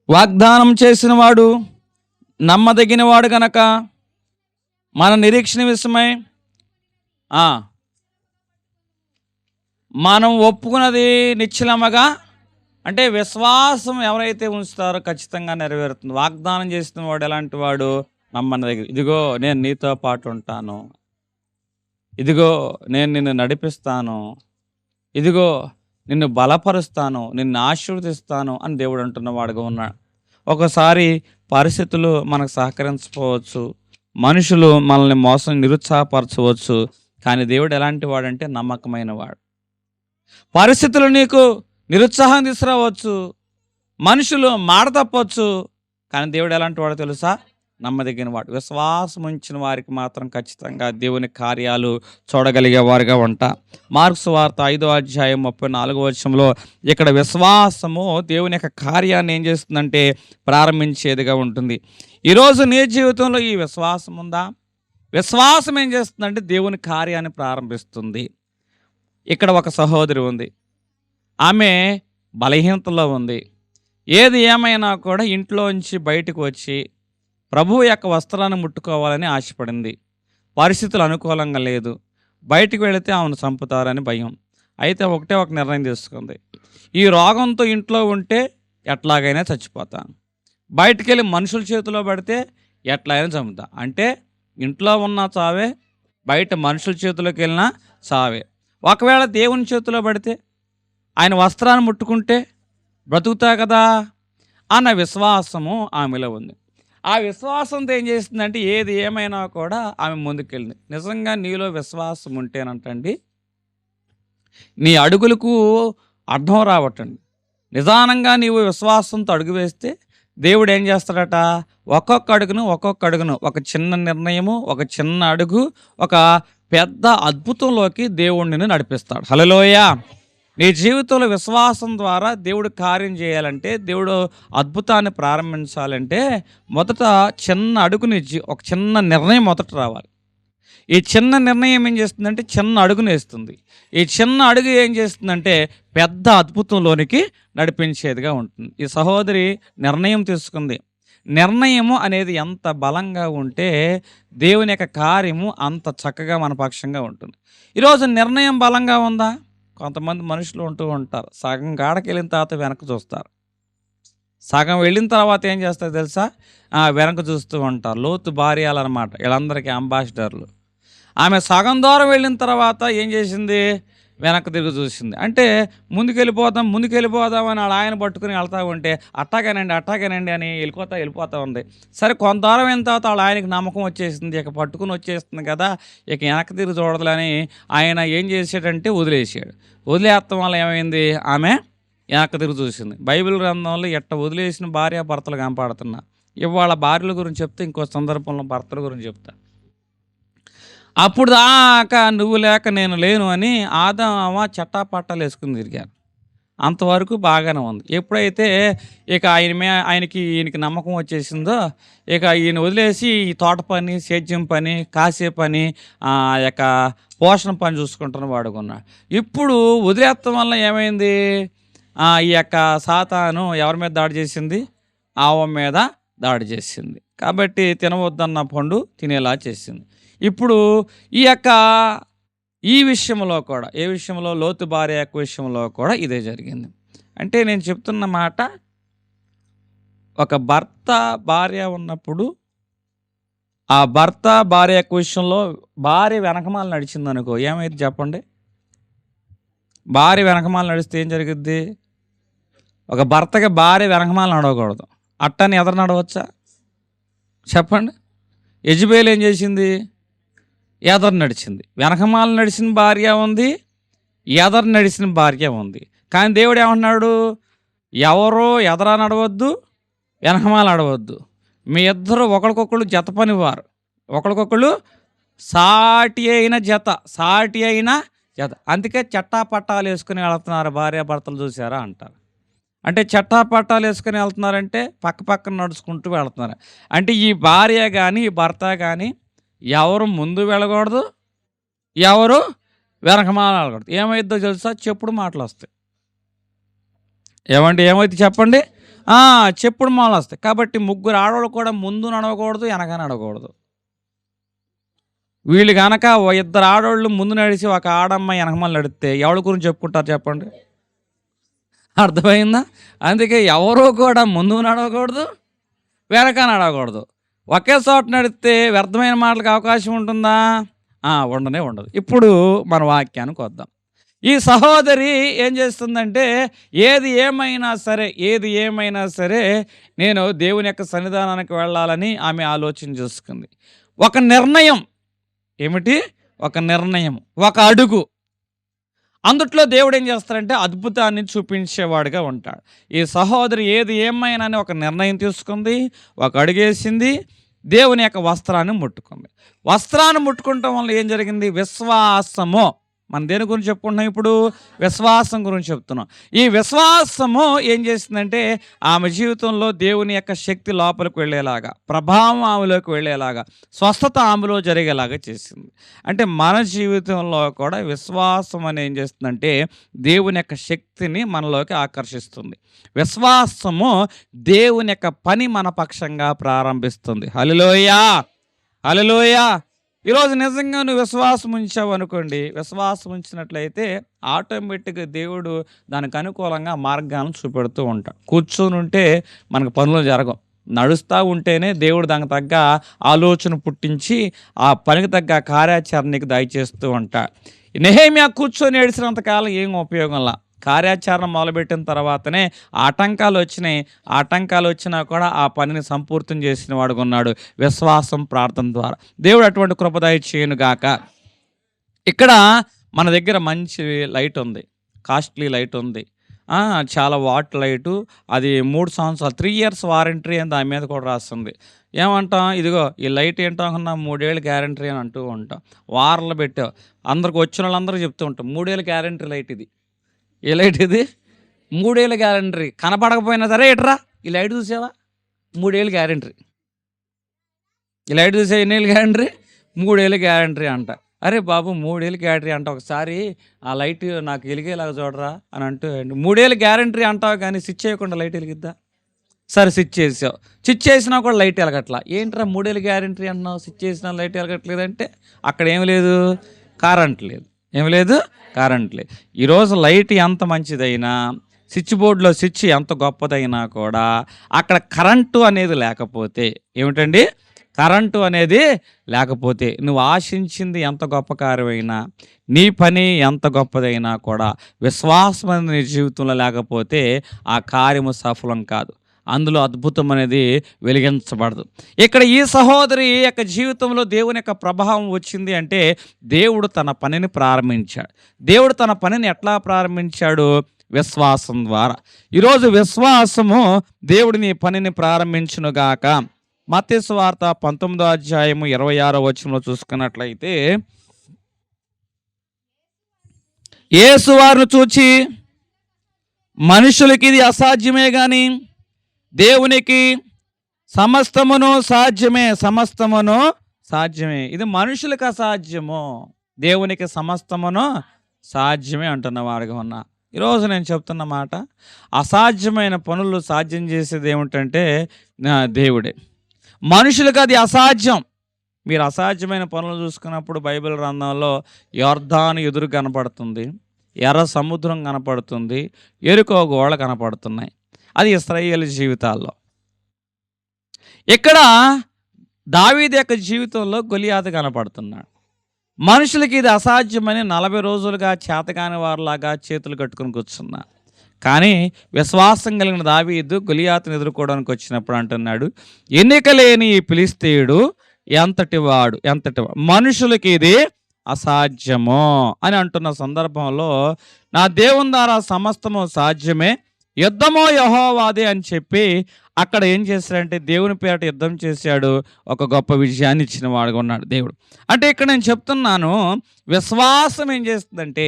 వాగ్దానం చేసిన వాడు నమ్మదగిన వాడు గనక మన నిరీక్షణ విషయమై మనం ఒప్పుకున్నది నిశ్చలమగా, అంటే విశ్వాసం ఎవరైతే ఉంచుతారో ఖచ్చితంగా నెరవేరుతుంది. వాగ్దానం చేసిన వాడు ఎలాంటి వాడు? నమ్మని దగ్గర, ఇదిగో నేను నీతో పాటు ఉంటాను, ఇదిగో నేను నిన్ను నడిపిస్తాను, ఇదిగో నిన్ను బలపరుస్తాను, నిన్ను ఆశీర్వదిస్తాను అని దేవుడు అంటున్న వాడుగా ఉన్నాడు. ఒకసారి పరిస్థితులు మనకు సహకరించకపోవచ్చు, మనుషులు మనల్ని మోసం నిరుత్సాహపరచవచ్చు, కానీ దేవుడు ఎలాంటి వాడంటే నమ్మకమైన వాడు. పరిస్థితులు నీకు నిరుత్సాహం తీసుకురావచ్చు, మనుషులు మాట తప్పవచ్చు, కానీ దేవుడు ఎలాంటి వాడు తెలుసా? నమ్మదగిన వాడు. విశ్వాసం ఉంచిన వారికి మాత్రం ఖచ్చితంగా దేవుని కార్యాలు చూడగలిగే వారుగా ఉంటా. మార్కు సువార్త 5వ అధ్యాయం 34వ వచనంలో ఇక్కడ విశ్వాసము దేవుని యొక్క కార్యాన్ని ఏం చేస్తుందంటే ప్రారంభించేదిగా ఉంటుంది. ఈరోజు నీ జీవితంలో ఈ విశ్వాసం ఉందా? విశ్వాసం ఏం చేస్తుందంటే దేవుని కార్యాన్ని ప్రారంభిస్తుంది. ఇక్కడ ఒక సహోదరి ఉంది, ఆమె బలహీనతలో ఉంది. ఏది ఏమైనా కూడా ఇంట్లోంచి బయటకు వచ్చి ప్రభువు యొక్క వస్త్రాన్ని ముట్టుకోవాలని ఆశపడింది. పరిస్థితులు అనుకూలంగా లేదు, బయటికి వెళితే ఆమెను చంపుతారని భయం. అయితే ఒకటే ఒక నిర్ణయం తీసుకుంది, ఈ రోగంతో ఇంట్లో ఉంటే ఎట్లాగైనా చచ్చిపోతాను, బయటికి వెళ్ళి మనుషుల చేతిలో పడితే ఎట్లయినా చంపుతా. అంటే ఇంట్లో ఉన్న చావే, బయట మనుషుల చేతిలోకి వెళ్ళినా చావే. ఒకవేళ దేవుని చేతిలో పడితే, ఆయన వస్త్రాన్ని ముట్టుకుంటే బ్రతుకుతా కదా అన్న విశ్వాసము ఆమెలో ఉంది. ఆ విశ్వాసంతో ఏం చేస్తుందంటే ఏది ఏమైనా కూడా ఆమె ముందుకెళ్ళింది. నిజంగా నీలో విశ్వాసం ఉంటేనంటండి నీ అడుగులకు అడ్డం రావటండి. నిదానంగా నీవు విశ్వాసంతో అడుగు వేస్తే దేవుడు ఏం చేస్తాడట? ఒక్కొక్క అడుగును ఒక చిన్న నిర్ణయము, ఒక చిన్న అడుగు, ఒక పెద్ద అద్భుతంలోకి దేవుడిని నడిపిస్తాడు. హల్లెలూయా. నీ జీవితంలో విశ్వాసం ద్వారా దేవుడు కార్యం చేయాలంటే, దేవుడు అద్భుతాన్ని ప్రారంభించాలంటే మొదట చిన్న అడుగుని, ఒక చిన్న నిర్ణయం మొదట రావాలి. ఈ చిన్న నిర్ణయం ఏం చేస్తుందంటే చిన్న అడుగుని వేస్తుంది. ఈ చిన్న అడుగు ఏం చేస్తుందంటే పెద్ద అద్భుతంలోనికి నడిపించేదిగా ఉంటుంది. ఈ సహోదరి నిర్ణయం తీసుకుంది. నిర్ణయము అనేది ఎంత బలంగా ఉంటే దేవుని యొక్క కార్యము అంత చక్కగా మన పక్షంగా ఉంటుంది. ఈరోజు నిర్ణయం బలంగా ఉందా? కొంతమంది మనుషులు ఉంటూ ఉంటారు, సగం గాడకి వెళ్ళిన తర్వాత వెనక్కి చూస్తారు, సగం వెళ్ళిన తర్వాత ఏం చేస్తారు తెలుసా? వెనక్కి చూస్తూ ఉంటారు. లోతు భార్యలన్నమాట వీళ్ళందరికీ అంబాసిడర్లు. ఆమె సగం దూరం వెళ్ళిన తర్వాత ఏం చేసింది? వెనక్కి తిరిగి చూసింది. అంటే ముందుకెళ్ళిపోదాం అని ఆయన పట్టుకుని వెళ్తూ ఉంటే అట్టాగేనండి అని వెళ్ళిపోతూ ఉంది. సరే కొంత దూరం అయిన తర్వాత వాళ్ళ ఆయనకి నమ్మకం వచ్చేసింది, ఇక పట్టుకుని వచ్చేస్తుంది కదా, ఇక వెనక్కి తిరిగి చూడదులని ఆయన ఏం చేసాడంటే వదిలేసాడు. వదిలేస్తాం వల్ల ఏమైంది? ఆమె వెనక్కి తిరిగి చూసింది. బైబిల్ గ్రంథంలో ఎట్ట వదిలేసిన భార్య భర్తలు కనపడుతున్నా. ఇవాళ భార్యల గురించి చెప్తే ఇంకో సందర్భంలో భర్తల గురించి చెప్తా. అప్పుడు దాకా నువ్వు లేక నేను లేను అని ఆదామ చట్టాపట్టాలు వేసుకుని తిరిగారు. అంతవరకు బాగానే ఉంది. ఎప్పుడైతే ఇక ఈయనకి నమ్మకం వచ్చేసిందో, ఇక ఈయన వదిలేసి ఈ తోట పని, సేద్యం పని, కాసే పని, యొక్క పోషణ పని చూసుకుంటున్న వాడుకున్నాడు. ఇప్పుడు వదిలేస్తాం వల్ల ఏమైంది? ఈ యొక్క సాతాను ఎవరి మీద దాడి చేసింది? ఆవ మీద దాడి చేసింది. కాబట్టి తినవద్దన్న పండు తినేలా చేసింది. ఇప్పుడు ఈ విషయంలో కూడా, ఏ విషయంలో? లోతు భార్య యొక్క విషయంలో కూడా ఇదే జరిగింది. అంటే నేను చెప్తున్న మాట, ఒక భర్త భార్య ఉన్నప్పుడు ఆ భర్త భార్య యొక్క విషయంలో భార్య వెనకమాల నడిచింది అనుకో, ఏమైంది చెప్పండి? భార్య వెనకమాల నడిస్తే ఏం జరుగుద్ది? ఒక భర్తకి భార్య వెనకమాల నడవకూడదు, అట్టని ఎదరు నడవచ్చా చెప్పండి? యెజబెల్ ఏం చేసింది? ఎదరు నడిచింది. వెనకమాల నడిచిన భార్య ఉంది, ఎదరు నడిచిన భార్య ఉంది. కానీ దేవుడు ఏమన్నాడు? ఎవరో ఎదరా నడవద్దు, వెనకమాల నడవద్దు, మీ ఇద్దరు ఒకరికొకళ్ళు జత పనివారు, ఒకరికొకళ్ళు సాటి అయిన అందుకే చట్టా పట్టాలు వేసుకుని వెళ్తున్నారు భార్యాభర్తలు చూసారా అంటారు. అంటే చట్టా పట్టాలు వేసుకుని వెళ్తున్నారంటే పక్క పక్కన నడుచుకుంటూ వెళ్తున్నారు. అంటే ఈ భార్య కానీ ఈ భర్త కానీ ఎవరు ముందు వెళ్ళకూడదు, ఎవరు వెనకమాల వెళ్ళకూడదు. ఏమైద్దో తెలుసా? చెప్పుడు మాటలు వస్తాయి. ఏమైతే చెప్పండి? చెప్పుడు మాటలు వస్తాయి. కాబట్టి ముగ్గురు ఆడవాళ్ళు కూడా ముందు నడవకూడదు, వెనక నడవకూడదు. వీళ్ళు కనుక ఇద్దరు ఆడవాళ్ళు ముందు నడిచి ఒక ఆడమ్మాయి వెనకమాల నడిస్తే ఎవరి గురించి చెప్పుకుంటారు చెప్పండి? అర్థమైందా? అందుకే ఎవరో కూడా ముందు నడవకూడదు, వెనక నడవకూడదు. ఒకే చోట నడిస్తే వ్యర్థమైన మాటలకు అవకాశం ఉంటుందా? ఉండనే ఉండదు. ఇప్పుడు మన వాక్యానికి వద్దాం. ఈ సహోదరి ఏం చేస్తుందంటే ఏది ఏమైనా సరే నేను దేవుని యొక్క సన్నిధానానికి వెళ్ళాలని ఆమె ఆలోచన చేసుకుంది. ఒక నిర్ణయం. ఏమిటి? ఒక నిర్ణయం, ఒక అడుగు. అందుట్లో దేవుడు ఏం చేస్తాడంటే అద్భుతాన్ని చూపించేవాడుగా ఉంటాడు. ఈ సహోదరి ఏది ఏమైనా ఒక నిర్ణయం తీసుకుంది, ఒక అడుగేసింది, దేవుని యొక్క వస్త్రాన్ని ముట్టుకుంది. వస్త్రాన్ని ముట్టుకోవటం వల్ల ఏం జరిగింది? విశ్వాసము. మనం దేని గురించి చెప్పుకుంటున్నాం ఇప్పుడు? విశ్వాసం గురించి చెప్తున్నాం. ఈ విశ్వాసము ఏం చేసిందంటే ఆమె జీవితంలో దేవుని యొక్క శక్తి లోపలికి వెళ్ళేలాగా, ప్రభావం ఆమెలోకి వెళ్ళేలాగా, స్వస్థత ఆమెలో జరిగేలాగా చేసింది. అంటే మన జీవితంలో కూడా విశ్వాసం అని ఏం చేస్తుందంటే దేవుని యొక్క శక్తిని మనలోకి ఆకర్షిస్తుంది. విశ్వాసము దేవుని యొక్క పని మన పక్షంగా ప్రారంభిస్తుంది. హల్లెలూయా, హల్లెలూయా. ఈరోజు నిజంగా నువ్వు విశ్వాసం ఉంచావు అనుకోండి, విశ్వాసం ఉంచినట్లయితే ఆటోమేటిక్గా దేవుడు దానికి అనుకూలంగా మార్గాలను చూపెడుతూ ఉంటాడు. కూర్చొని ఉంటే మనకు పనులు జరగవు. నడుస్తూ ఉంటేనే దేవుడు దానికి తగ్గ ఆలోచన పుట్టించి ఆ పనికి తగ్గ కార్యాచరణకి దయచేస్తూ ఉంటాడు. నెహెమ్యా కూర్చొని ఏడిసినంతకాలం ఏం ఉపయోగంలా. కార్యాచరణ మొదలుపెట్టిన తర్వాతనే ఆటంకాలు వచ్చినా కూడా ఆ పనిని సంపూర్తం చేసిన వాడుగా ఉన్నాడు విశ్వాసం, ప్రార్థన ద్వారా. దేవుడు అటువంటి కృప దయచేయును గాక. ఇక్కడ మన దగ్గర మంచి లైట్ ఉంది, కాస్ట్లీ లైట్ ఉంది, చాలా వాట్ లైటు. అది 3 సంవత్సరాలు 3 years వారంటీ అని దాని మీద కూడా రాస్తుంది. ఏమంటాం? ఇదిగో ఈ లైట్ ఏంటనుకున్నా 3 ఏళ్ళు గ్యారంటీ అని అంటూ ఉంటాం. వారాలు పెట్టావు, అందరికి వచ్చిన వాళ్ళందరూ చెప్తూ ఉంటాం 3 ఏళ్ళ గ్యారంటీ లైట్ ఇది. ఏ లైట్ ఇది? 3 ఏళ్ళ గ్యారంటీ. కనపడకపోయినా సరే ఎట్రా ఈ లైట్ చూసావా? 3 ఏళ్ళ గ్యారంటీ. ఈ లైట్ చూసావా? ఎన్ని ఏళ్ళు గ్యారంటీ? 3 ఏళ్ళ గ్యారంటీ అంట. అరే బాబు 3 ఏళ్ళ గ్యారంటీ అంట, ఒకసారి ఆ లైట్ నాకు వెలిగేలాగా చూడరా అని అంటూ 3 ఏళ్ళ గ్యారంటీ అంటావు కానీ స్విచ్ చేయకుండా లైట్ వెలిగిద్దా? సరే స్విచ్ చేసావు, స్విచ్ చేసినా కూడా లైట్ వెలగట్లా. ఏంట్రా 3 ఏళ్ళ గ్యారంటీ అంటున్నావు, స్విచ్ చేసినా లైట్ వెలగట్లేదంటే అక్కడ ఏమి లేదు, కరెంట్ లేదు. ఏమి లేదు, కరెంట్ లేదు. ఈరోజు లైట్ ఎంత మంచిదైనా, స్విచ్ బోర్డులో స్విచ్ ఎంత గొప్పదైనా కూడా అక్కడ కరెంటు అనేది లేకపోతే, ఏమిటండి? కరెంటు అనేది లేకపోతే నువ్వు ఆశించింది ఎంత గొప్ప కార్యమైనా, నీ పని ఎంత గొప్పదైనా కూడా విశ్వాసం అనేది నీ జీవితంలో లేకపోతే ఆ కార్యము సఫలం కాదు, అందులో అద్భుతం అనేది వెలిగించబడదు. ఇక్కడ ఈ సహోదరి యొక్క జీవితంలో దేవుని యొక్క ప్రభావం వచ్చింది అంటే దేవుడు తన పనిని ప్రారంభించాడు. దేవుడు తన పనిని ఎట్లా ప్రారంభించాడు? విశ్వాసం ద్వారా. ఈరోజు విశ్వాసము దేవుడి నీ పనిని ప్రారంభించునుగాక. మత్తయి సువార్త 19వ అధ్యాయము 26వ వచనంలో చూసుకున్నట్లయితే, యేసు వారిని చూచి మనుషులకి ఇది అసాధ్యమే కానీ దేవునికి సమస్తమును సాధ్యమే. ఇది మనుషులకు అసాధ్యము, దేవునికి సమస్తమును సాధ్యమే అంటున్న వాడుగా ఉన్నా. ఈరోజు నేను చెప్తున్న మాట, అసాధ్యమైన పనులు సాధ్యం చేసేది ఏమిటంటే దేవుడే. మనుషులకు అది అసాధ్యం. మీరు అసాధ్యమైన పనులు చూసుకున్నప్పుడు బైబిల్ గ్రంథంలో యొర్దాను ఎదురు కనపడుతుంది, ఎర్ర సముద్రం కనపడుతుంది, ఎరుకో గోడ కనపడుతున్నాయి. అది ఇశ్రాయేలు జీవితాల్లో. ఇక్కడ దావీదు యొక్క జీవితంలో గొలియాతు కనపడుతున్నాడు. మనుషులకి ఇది అసాధ్యమని 40 రోజులుగా చేతకాని వారిలాగా చేతులు కట్టుకుని కూర్చున్నా. కానీ విశ్వాసం కలిగిన దావీదు గొలియాతును ఎదుర్కోవడానికి వచ్చినప్పుడు అంటున్నాడు, ఎన్నిక లేని ఈ ఫిలిష్తీయుడు ఎంతటివాడు, మనుషులకి ఇది అసాధ్యము అని అంటున్న సందర్భంలో నా దేవుని ద్వారా సమస్తము సాధ్యమే, యుద్ధమో యెహోవాదే అని చెప్పి అక్కడ ఏం చేశాడంటే దేవుని పేరట యుద్ధం చేశాడు, ఒక గొప్ప విజయాన్ని ఇచ్చిన వాడుగా ఉన్నాడు దేవుడు. అంటే ఇక్కడ నేను చెప్తున్నాను, విశ్వాసం ఏం చేస్తుందంటే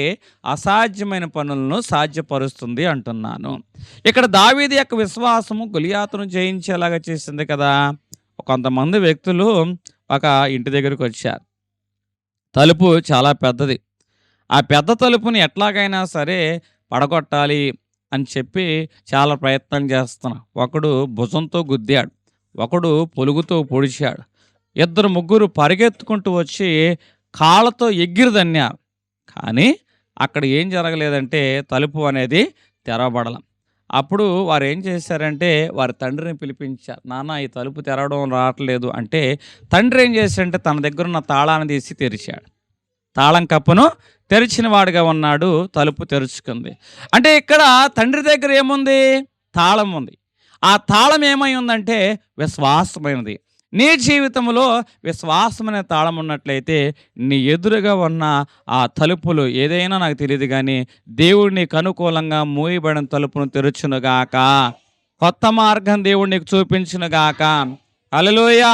అసాధ్యమైన పనులను సాధ్యపరుస్తుంది అంటున్నాను. ఇక్కడ దావీదు యొక్క విశ్వాసము గొలియాతును జయించేలాగా చేసింది కదా. కొంతమంది వ్యక్తులు ఒక ఇంటి దగ్గరికి వచ్చారు. తలుపు చాలా పెద్దది. ఆ పెద్ద తలుపుని ఎట్లాగైనా సరే పడగొట్టాలి అని చెప్పి చాలా ప్రయత్నం చేస్తున్నాడు. ఒకడు భుజంతో గుద్దాడు, ఒకడు పొలుగుతో పొడిచాడు, ఇద్దరు ముగ్గురు పరిగెత్తుకుంటూ వచ్చి కాళ్ళతో ఎగిరి తన్నారు. కానీ అక్కడ ఏం జరగలేదంటే తలుపు అనేది తెరవబడల. అప్పుడు వారు ఏం చేశారంటే వారి తండ్రిని పిలిపించారు. నాన్న, ఈ తలుపు తెరవడం రావట్లేదు అంటే తండ్రి ఏం చేశాడంటే తన దగ్గర ఉన్న తాళాన్ని తీసి తెరిచాడు. తాళం కప్పును తెరిచిన వాడిగా ఉన్నాడు, తలుపు తెరుచుకుంది. అంటే ఇక్కడ తండ్రి దగ్గర ఏముంది? తాళం ఉంది. ఆ తాళం ఏమై ఉందంటే విశ్వాసమైనది. నీ జీవితంలో విశ్వాసమైన తాళం ఉన్నట్లయితే నీ ఎదురుగా ఉన్న ఆ తలుపులు ఏదైనా నాకు తెలియదు కానీ దేవుడు నీకు అనుకూలంగా మూయబడిన తలుపును తెరుచునుగాక. కొత్త మార్గం దేవుడు నీకు చూపించునుగాక. హల్లెలూయా.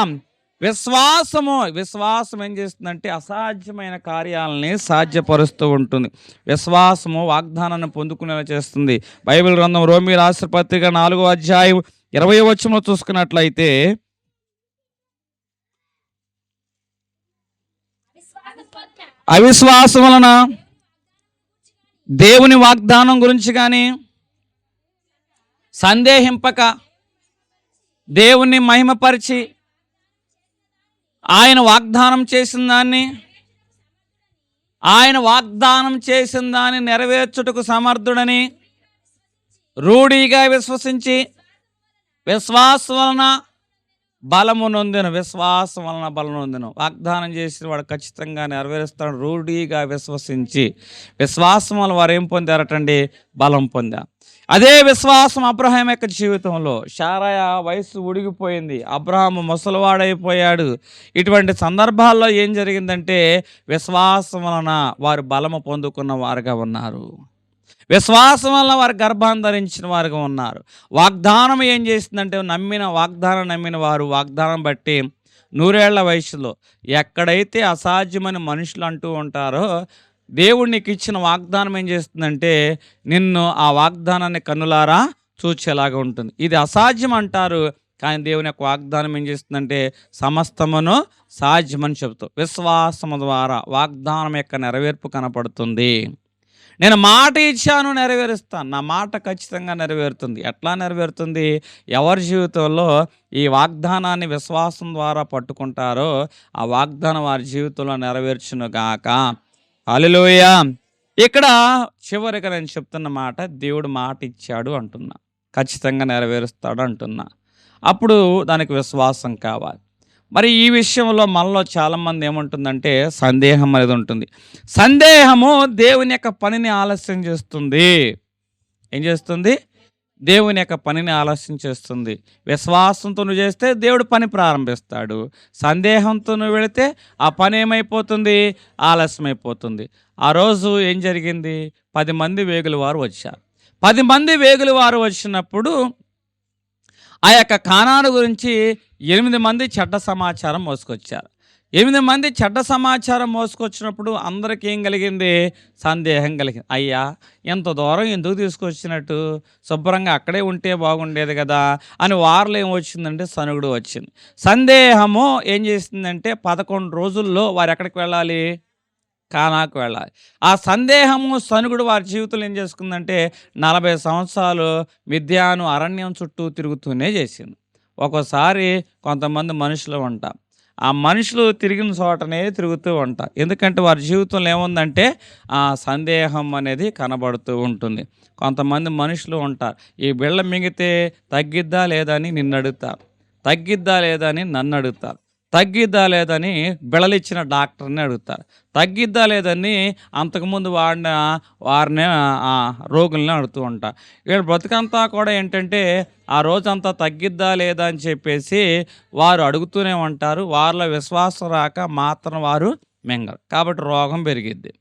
విశ్వాసం ఏం చేస్తుందంటే అసాధ్యమైన కార్యాలని సాధ్యపరుస్తూ ఉంటుంది. విశ్వాసము వాగ్దానాన్ని పొందుకునేలా చేస్తుంది. బైబిల్ గ్రంథం రోమీ రాసిన పత్రిక 4వ అధ్యాయం 20వ వచనంలో చూసుకున్నట్లయితే, అవిశ్వాసం వలన దేవుని వాగ్దానం గురించి కానీ సందేహింపక దేవుణ్ణి మహిమపరిచి ఆయన వాగ్దానం చేసిన దాన్ని నెరవేర్చుటకు సమర్థుడని రూఢిగా విశ్వసించి విశ్వాసం వలన బలము నొందెను. విశ్వాసం వలన బలం నొందెను. వాగ్దానం చేసిన వాడు ఖచ్చితంగా నెరవేరుస్తాడు. రూఢిగా విశ్వసించి విశ్వాసం వల్ల వారు ఏం పొందారటండి? బలం పొందారు. అదే విశ్వాసం అబ్రహాం యొక్క జీవితంలో. శారయ వయస్సు ఉడిగిపోయింది, అబ్రహాము ముసలివాడైపోయాడు. ఇటువంటి సందర్భాల్లో ఏం జరిగిందంటే విశ్వాసం వలన వారు బలము పొందుకున్న వారుగా ఉన్నారు. విశ్వాసం వల్ల వారు గర్భాన్ని ధరించిన వారుగా ఉన్నారు. వాగ్దానం ఏం చేసిందంటే వాగ్దానం నమ్మిన వారు వాగ్దానం బట్టి 100 ఏళ్ల వయసులో ఎక్కడైతే అసాధ్యమైన మనుషులు అంటూ ఉంటారో దేవుడు నీకు ఇచ్చిన వాగ్దానం ఏం చేస్తుందంటే నిన్ను ఆ వాగ్దానాన్ని కన్నులారా చూచేలాగా ఉంటుంది. ఇది అసాధ్యం అంటారు, కానీ దేవుని యొక్క వాగ్దానం ఏం చేస్తుందంటే సమస్తమును సాధ్యమని చెబుతూ విశ్వాసము ద్వారా వాగ్దానం యొక్క నెరవేర్పు కనపడుతుంది. నేను మాట ఇచ్చాను, నెరవేరుస్తాను. నా మాట ఖచ్చితంగా నెరవేరుతుంది. ఎట్లా నెరవేరుతుంది? ఎవరి జీవితంలో ఈ వాగ్దానాన్ని విశ్వాసం ద్వారా పట్టుకుంటారో ఆ వాగ్దానం వారి జీవితంలో నెరవేర్చును గాక. హల్లెలూయా. ఇక్కడ చివరిగా నేను చెప్తున్న మాట, దేవుడు మాట ఇచ్చాడు అంటున్నా, ఖచ్చితంగా నెరవేరుస్తాడు అంటున్నా. అప్పుడు దానికి విశ్వాసం కావాలి. మరి ఈ విషయంలో మనలో చాలామంది ఏముంటుందంటే సందేహం అనేది ఉంటుంది. సందేహము దేవుని యొక్క పనిని ఆలస్యం చేస్తుంది. ఏం చేస్తుంది? దేవుని యొక్క పనిని ఆలస్యం చేస్తుంది. విశ్వాసంతో నువ్వు చేస్తే దేవుడు పని ప్రారంభిస్తాడు. సందేహంతో నువ్వు వెళితే ఆ పని ఏమైపోతుంది? ఆలస్యమైపోతుంది. ఆ రోజు ఏం జరిగింది? 10 మంది వేగుల వారు వచ్చారు. 10 మంది వేగుల వారు వచ్చినప్పుడు ఆ యొక్క కానాను గురించి 8 మంది చెడ్డ సమాచారం మోసుకొచ్చారు. 8 మంది చెడ్డ సమాచారం మోసుకొచ్చినప్పుడు అందరికీ ఏం కలిగింది? సందేహం కలిగింది. అయ్యా, ఎంత దూరం ఎందుకు తీసుకొచ్చినట్టు? శుభ్రంగా అక్కడే ఉంటే బాగుండేది కదా అని వారిలో ఏమొచ్చిందంటే సనుగుడు వచ్చింది. సందేహము ఏం చేసిందంటే 11 రోజుల్లో వారు ఎక్కడికి వెళ్ళాలి? కానాకు వెళ్ళాలి. ఆ సందేహము సనుగుడు వారి జీవితంలో ఏం చేసుకుందంటే 40 సంవత్సరాలు మిద్యాను అరణ్యం చుట్టూ తిరుగుతూనే చేసింది. ఒక్కోసారి కొంతమంది మనుషులు ఉంటారు, ఆ మనుషులు తిరిగిన చోటనే తిరుగుతూ ఉంటారు. ఎందుకంటే వారి జీవితంలో ఏముందంటే ఆ సందేహం అనేది కనబడుతూ ఉంటుంది. కొంతమంది మనుషులు ఉంటారు, ఈ బిళ్ళ మింగితే తగ్గిద్దా లేదా అని నిన్ను అడుగుతారు, తగ్గిద్దా లేదా అని నన్ను అడుగుతారు, తగ్గిద్దా లేదని బిళ్ళలిచ్చిన డాక్టర్ని అడుగుతారు, తగ్గిద్దా లేదని అంతకుముందు వారిని రోగుల్ని అడుగుతూ ఉంటారు. ఇక్కడ బ్రతుకంతా కూడా ఏంటంటే ఆ రోజంతా తగ్గిద్దా లేదా అని చెప్పేసి వారు అడుగుతూనే ఉంటారు. వారిలో విశ్వాసం రాక మాత్రం వారు మింగరు, కాబట్టి రోగం పెరిగిద్ది.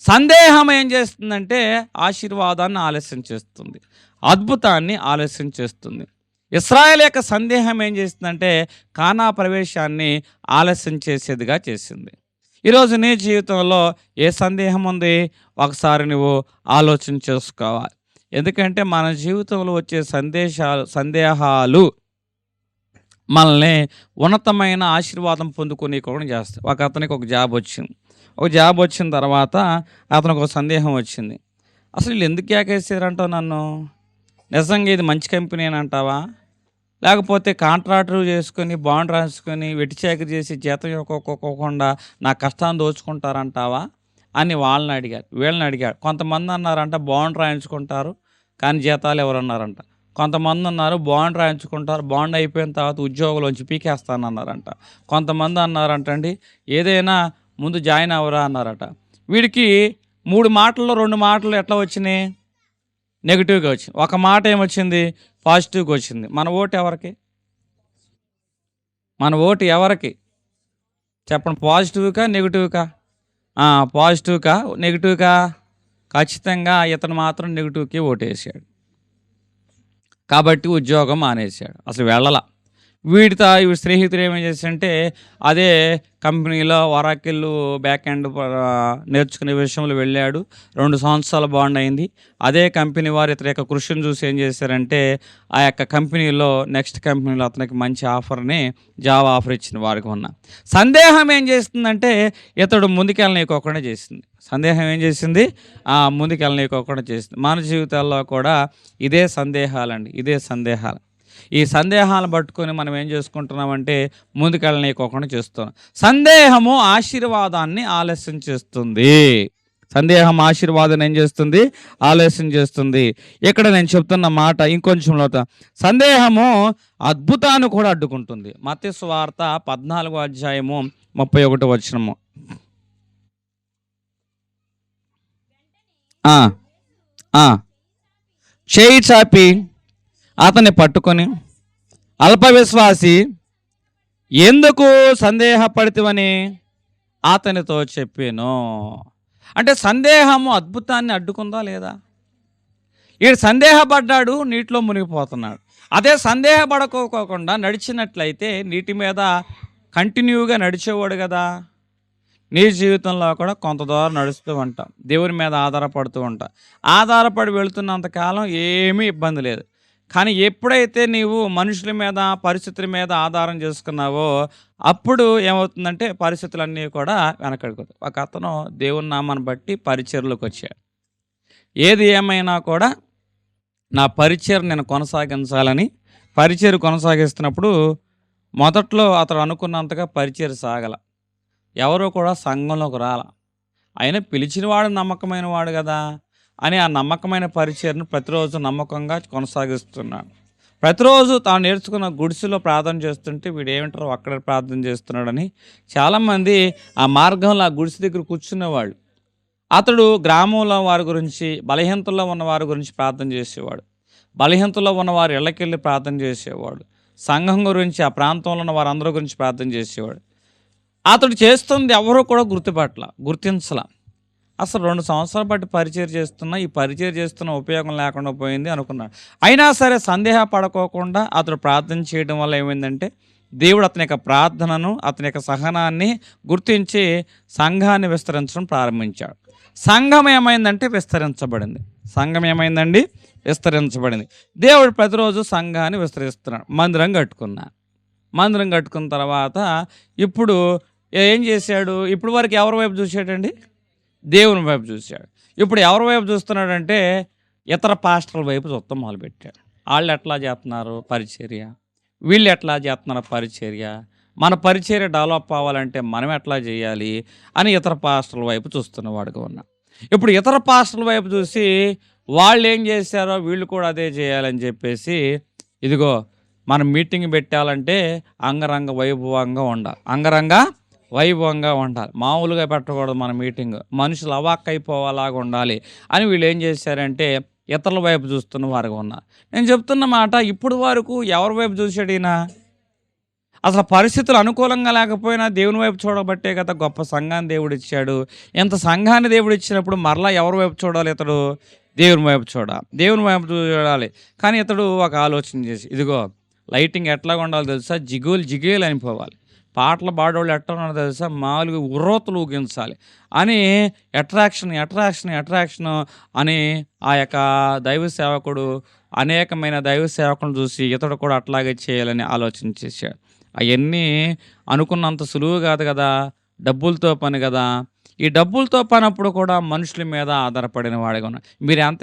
సందేహం ఏం చేస్తుందంటే ఆశీర్వాదాన్ని ఆలస్యం చేస్తుంది, అద్భుతాన్ని ఆలస్యం చేస్తుంది. ఇశ్రాయేల్ యొక్క సందేహం ఏం చేసిందంటే కానా ప్రవేశాన్ని ఆలస్యం చేసేదిగా చేసింది. ఈరోజు నీ జీవితంలో ఏ సందేహం ఉంది? ఒకసారి నువ్వు ఆలోచన చేసుకోవాలి. ఎందుకంటే మన జీవితంలో వచ్చే సందేహాలు మనల్ని ఉన్నతమైన ఆశీర్వాదం పొందుకోనీయకుండా చేస్తాయి. ఒక అతనికి ఒక జాబ్ వచ్చింది. ఒక జాబ్ వచ్చిన తర్వాత అతనికి ఒక సందేహం వచ్చింది. అసలు వీళ్ళు ఎందుకు కేకేసారంటావు నన్ను? నిజంగా ఇది మంచి కంపెనీ అని అంటావా? లేకపోతే కాంట్రాక్టర్ చేసుకొని బాండ్ రాసుకొని వెట్టి చాకరీ చేసి జీతం ఇవ్వకోకుండా నా కష్టాన్ని దోచుకుంటారంటావా అని వాళ్ళని అడిగారు, వీళ్ళని అడిగారు. కొంతమంది అన్నారంట బాండ్ రాయించుకుంటారు కానీ జీతాలు ఎవరన్నారంట. కొంతమంది అన్నారు బాండ్ రాయించుకుంటారు, బాండ్ అయిపోయిన తర్వాత ఉద్యోగంలోంచి పీకేస్తానన్నారంట. కొంతమంది అన్నారంటండి ఏదైనా ముందు జాయిన్ అవ్వరా అన్నారట. వీడికి 3 మాటల్లో 2 మాటలు ఎట్లా వచ్చినాయి? నెగిటివ్గా వచ్చింది. ఒక మాట ఏమొచ్చింది? పాజిటివ్గా వచ్చింది. మన ఓటు ఎవరికి? మన ఓటు ఎవరికి చెప్పండి? పాజిటివ్కా నెగిటివ్కా? పాజిటివ్కా నెగిటివ్కా? ఖచ్చితంగా ఇతను మాత్రం నెగిటివ్కి ఓటేసాడు. కాబట్టి ఉద్యోగం మానేశాడు, అసలు వెళ్ళాల. వీడి స్నేహితుడు ఏమేం చేశాడంటే అదే కంపెనీలో వరాకిల్ బ్యాక్ ఎండ్ నేర్చుకునే విషయంలో వెళ్ళాడు. 2 సంవత్సరాల బాండ్ అయింది. అదే కంపెనీ వారు ఇతని యొక్క కృషిని చూసి ఏం చేశారంటే ఆ యొక్క కంపెనీలో నెక్స్ట్ కంపెనీలో అతనికి మంచి ఆఫర్ని జాబ్ ఆఫర్ ఇచ్చిన వారికి ఉన్న సందేహం ఏం చేస్తుందంటే ఇతడు ముందుకెళ్ళనీయకోకుండా చేసింది. సందేహం ఏం చేసింది? ముందుకెళ్ళనీయకోకుండా చేసింది. మన జీవితాల్లో కూడా ఇదే సందేహాలండి, ఇదే సందేహాలు. ఈ సందేహాలను పట్టుకొని మనం ఏం చేసుకుంటున్నామంటే ముందుకెళ్ళనీయకోకుండా చేస్తున్నాం. సందేహము ఆశీర్వాదాన్ని ఆలస్యం చేస్తుంది. సందేహం ఆశీర్వాదాన్ని ఏం చేస్తుంది? ఆలస్యం చేస్తుంది. ఇక్కడ నేను చెప్తున్న మాట ఇంకొంచెం సందేహము అద్భుతాన్ని కూడా అడ్డుకుంటుంది. మత్తయి సువార్త 14వ అధ్యాయము 31వ వచనము. చేయి చాపి అతన్ని పట్టుకొని అల్పవిశ్వాసి ఎందుకు సందేహపడితివని అతనితో చెప్పాను. అంటే సందేహము అద్భుతాన్ని అడ్డుకుందా లేదా? ఈడు సందేహపడ్డాడు, నీటిలో మునిగిపోతున్నాడు. అదే సందేహపడకోకుండా నడిచినట్లయితే నీటి మీద కంటిన్యూగా నడిచేవాడు కదా. నీ జీవితంలో కూడా కొంత దూరం నడుస్తూ ఉంటాం, దేవుని మీద ఆధారపడుతూ ఉంటాం. ఆధారపడి వెళుతున్నంతకాలం ఏమీ ఇబ్బంది లేదు. కానీ ఎప్పుడైతే నీవు మనుషుల మీద పరిస్థితుల మీద ఆధారం చేసుకున్నావో అప్పుడు ఏమవుతుందంటే పరిస్థితులన్నీ కూడా వెనకడుగుతాయి. ఒక అతను దేవుని నామాన్ని బట్టి పరిచర్లోకి వచ్చాడు. ఏది ఏమైనా కూడా నా పరిచయం నేను కొనసాగించాలని పరిచయం కొనసాగిస్తున్నప్పుడు మొదట్లో అతడు అనుకున్నంతగా పరిచయం సాగల. ఎవరో కూడా సంఘంలోకి రాల. అయినా పిలిచినవాడు నమ్మకమైన వాడు కదా అని ఆ నమ్మకమైన పరిచయను ప్రతిరోజు నమ్మకంగా కొనసాగిస్తున్నాడు. ప్రతిరోజు తాను నేర్చుకున్న గుడిసెలో ప్రార్థన చేస్తుంటే వీడు ఏమంటారో అక్కడ ప్రార్థన చేస్తున్నాడని చాలామంది ఆ మార్గంలో ఆ గుడిసె దగ్గర కూర్చునేవాళ్ళు. అతడు గ్రామంలో వారి గురించి, బలహీనతల్లో ఉన్న వారి గురించి ప్రార్థన చేసేవాడు. బలహీనతల్లో ఉన్నవారు ఇళ్ళకెళ్ళి ప్రార్థన చేసేవాడు. సంఘం గురించి, ఆ ప్రాంతంలో ఉన్న వారందరి గురించి ప్రార్థన చేసేవాడు. అతడు చేస్తుంది ఎవరూ కూడా గుర్తించల. అసలు 2 సంవత్సరాలు బట్టి పరిచయం చేస్తున్నా, ఈ పరిచయం చేస్తున్న ఉపయోగం లేకుండా పోయింది అనుకున్నాడు. అయినా సరే సందేహపడకోకుండా అతడు ప్రార్థన చేయడం వల్ల ఏమైందంటే దేవుడు అతని యొక్క ప్రార్థనను, అతని యొక్క సహనాన్ని గుర్తించి సంఘాన్ని విస్తరించడం ప్రారంభించాడు. సంఘం ఏమైందంటే విస్తరించబడింది. సంఘం ఏమైందండి? విస్తరించబడింది. దేవుడు ప్రతిరోజు సంఘాన్ని విస్తరిస్తున్నాడు. మందిరం కట్టుకున్న తర్వాత ఇప్పుడు ఏం చేశాడు? ఇప్పుడు వరకు ఎవరి వైపు చూశాడండి? దేవుని వైపు చూశాడు. ఇప్పుడు ఎవరి వైపు చూస్తున్నాడంటే ఇతర పాస్టర్ల వైపు చూస్తాం మొదలుపెట్టాడు. వాళ్ళు ఎట్లా చేస్తున్నారు పరిచర్య, వీళ్ళు ఎట్లా చేస్తున్నారు పరిచర్య, మన పరిచర్య డెవలప్ అవ్వాలంటే మనం ఎట్లా చేయాలి అని ఇతర పాస్టర్ల వైపు చూస్తున్నవాడుగా ఉన్నా. ఇప్పుడు ఇతర పాస్టర్ల వైపు చూసి వాళ్ళు ఏం చేశారో వీళ్ళు కూడా అదే చేయాలని చెప్పేసి ఇదిగో మనం మీటింగ్ పెట్టాలంటే అంగరంగ వైభవంగా ఉండాలి, మామూలుగా పెట్టకూడదు. మన మీటింగ్ మనుషులు అవాక్కైపోవాలాగా ఉండాలి అని వీళ్ళు ఏం చేశారంటే ఇతరుల వైపు చూస్తున్న వారుగా ఉన్నారు. నేను చెప్తున్న మాట, ఇప్పుడు వరకు ఎవరి వైపు చూశాడు ఈయన? అసలు పరిస్థితులు అనుకూలంగా లేకపోయినా దేవుని వైపు చూడబట్టే కదా గొప్ప సంఘాన్ని దేవుడు ఇచ్చాడు. ఇంత సంఘాన్ని దేవుడు ఇచ్చినప్పుడు మరలా ఎవరి వైపు చూడాలి? ఇతడు దేవుని వైపు చూడాలి. కానీ ఇతడు ఒక ఆలోచన చేసి ఇదిగో లైటింగ్ ఎట్లాగా ఉండాలో తెలుసా? జిగేలు జిగేలు అనిపోవాలి. పాటలు పాడేవాళ్ళు ఎట్లా ఉన్నారో తెలుసా? మామూలుగా ఉర్రోతలు ఊగించాలి అని అట్రాక్షను అని ఆ యొక్క దైవ సేవకుడు అనేకమైన దైవ సేవకులను చూసి ఇతడు కూడా అట్లాగే చేయాలని ఆలోచన చేశాడు. అవన్నీ అనుకున్నంత సులువు కాదు కదా, డబ్బులతో పని కదా. ఈ డబ్బులతో పనప్పుడు కూడా మనుషుల మీద ఆధారపడిన వాడిగా ఉన్నాడు. మీరు ఎంత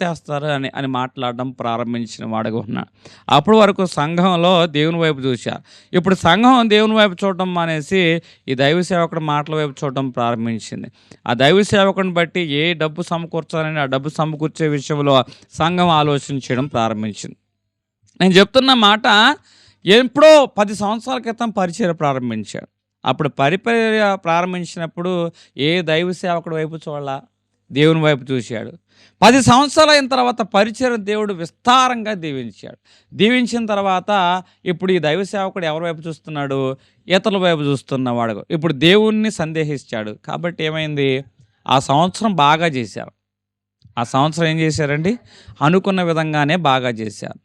వేస్తారు అని అని మాట్లాడడం ప్రారంభించిన వాడిగా ఉన్నాడు. అప్పటి వరకు సంఘంలో దేవుని వైపు చూశారు. ఇప్పుడు సంఘం దేవుని వైపు చూడడం మానేసి ఈ దైవ సేవకుడు మాటల వైపు చూడడం ప్రారంభించింది. ఆ దైవ సేవకుని బట్టి ఏ డబ్బు సమకూర్చాలని ఆ డబ్బు సమకూర్చే విషయంలో సంఘం ఆలోచన చేయడం ప్రారంభించింది. నేను చెప్తున్న మాట ఎప్పుడో 10 సంవత్సరాల క్రితం పరిచర్య ప్రారంభించాడు. అప్పుడు పరిచర్య ప్రారంభించినప్పుడు ఏ దైవ సేవకుడి వైపు చూడాల, దేవుని వైపు చూశాడు. 10 సంవత్సరాలు అయిన తర్వాత పరిచర్య దేవుడు విస్తారంగా దీవించాడు. దీవించిన తర్వాత ఇప్పుడు ఈ దైవ సేవకుడు ఎవరి వైపు చూస్తున్నాడు? ఇతరుల వైపు చూస్తున్నవాడు. ఇప్పుడు దేవుణ్ణి సందేహించాడు. కాబట్టి ఏమైంది? ఆ సంవత్సరం బాగా చేశారు. ఆ సంవత్సరం ఏం చేశారండి? అనుకున్న విధంగానే బాగా చేశారు.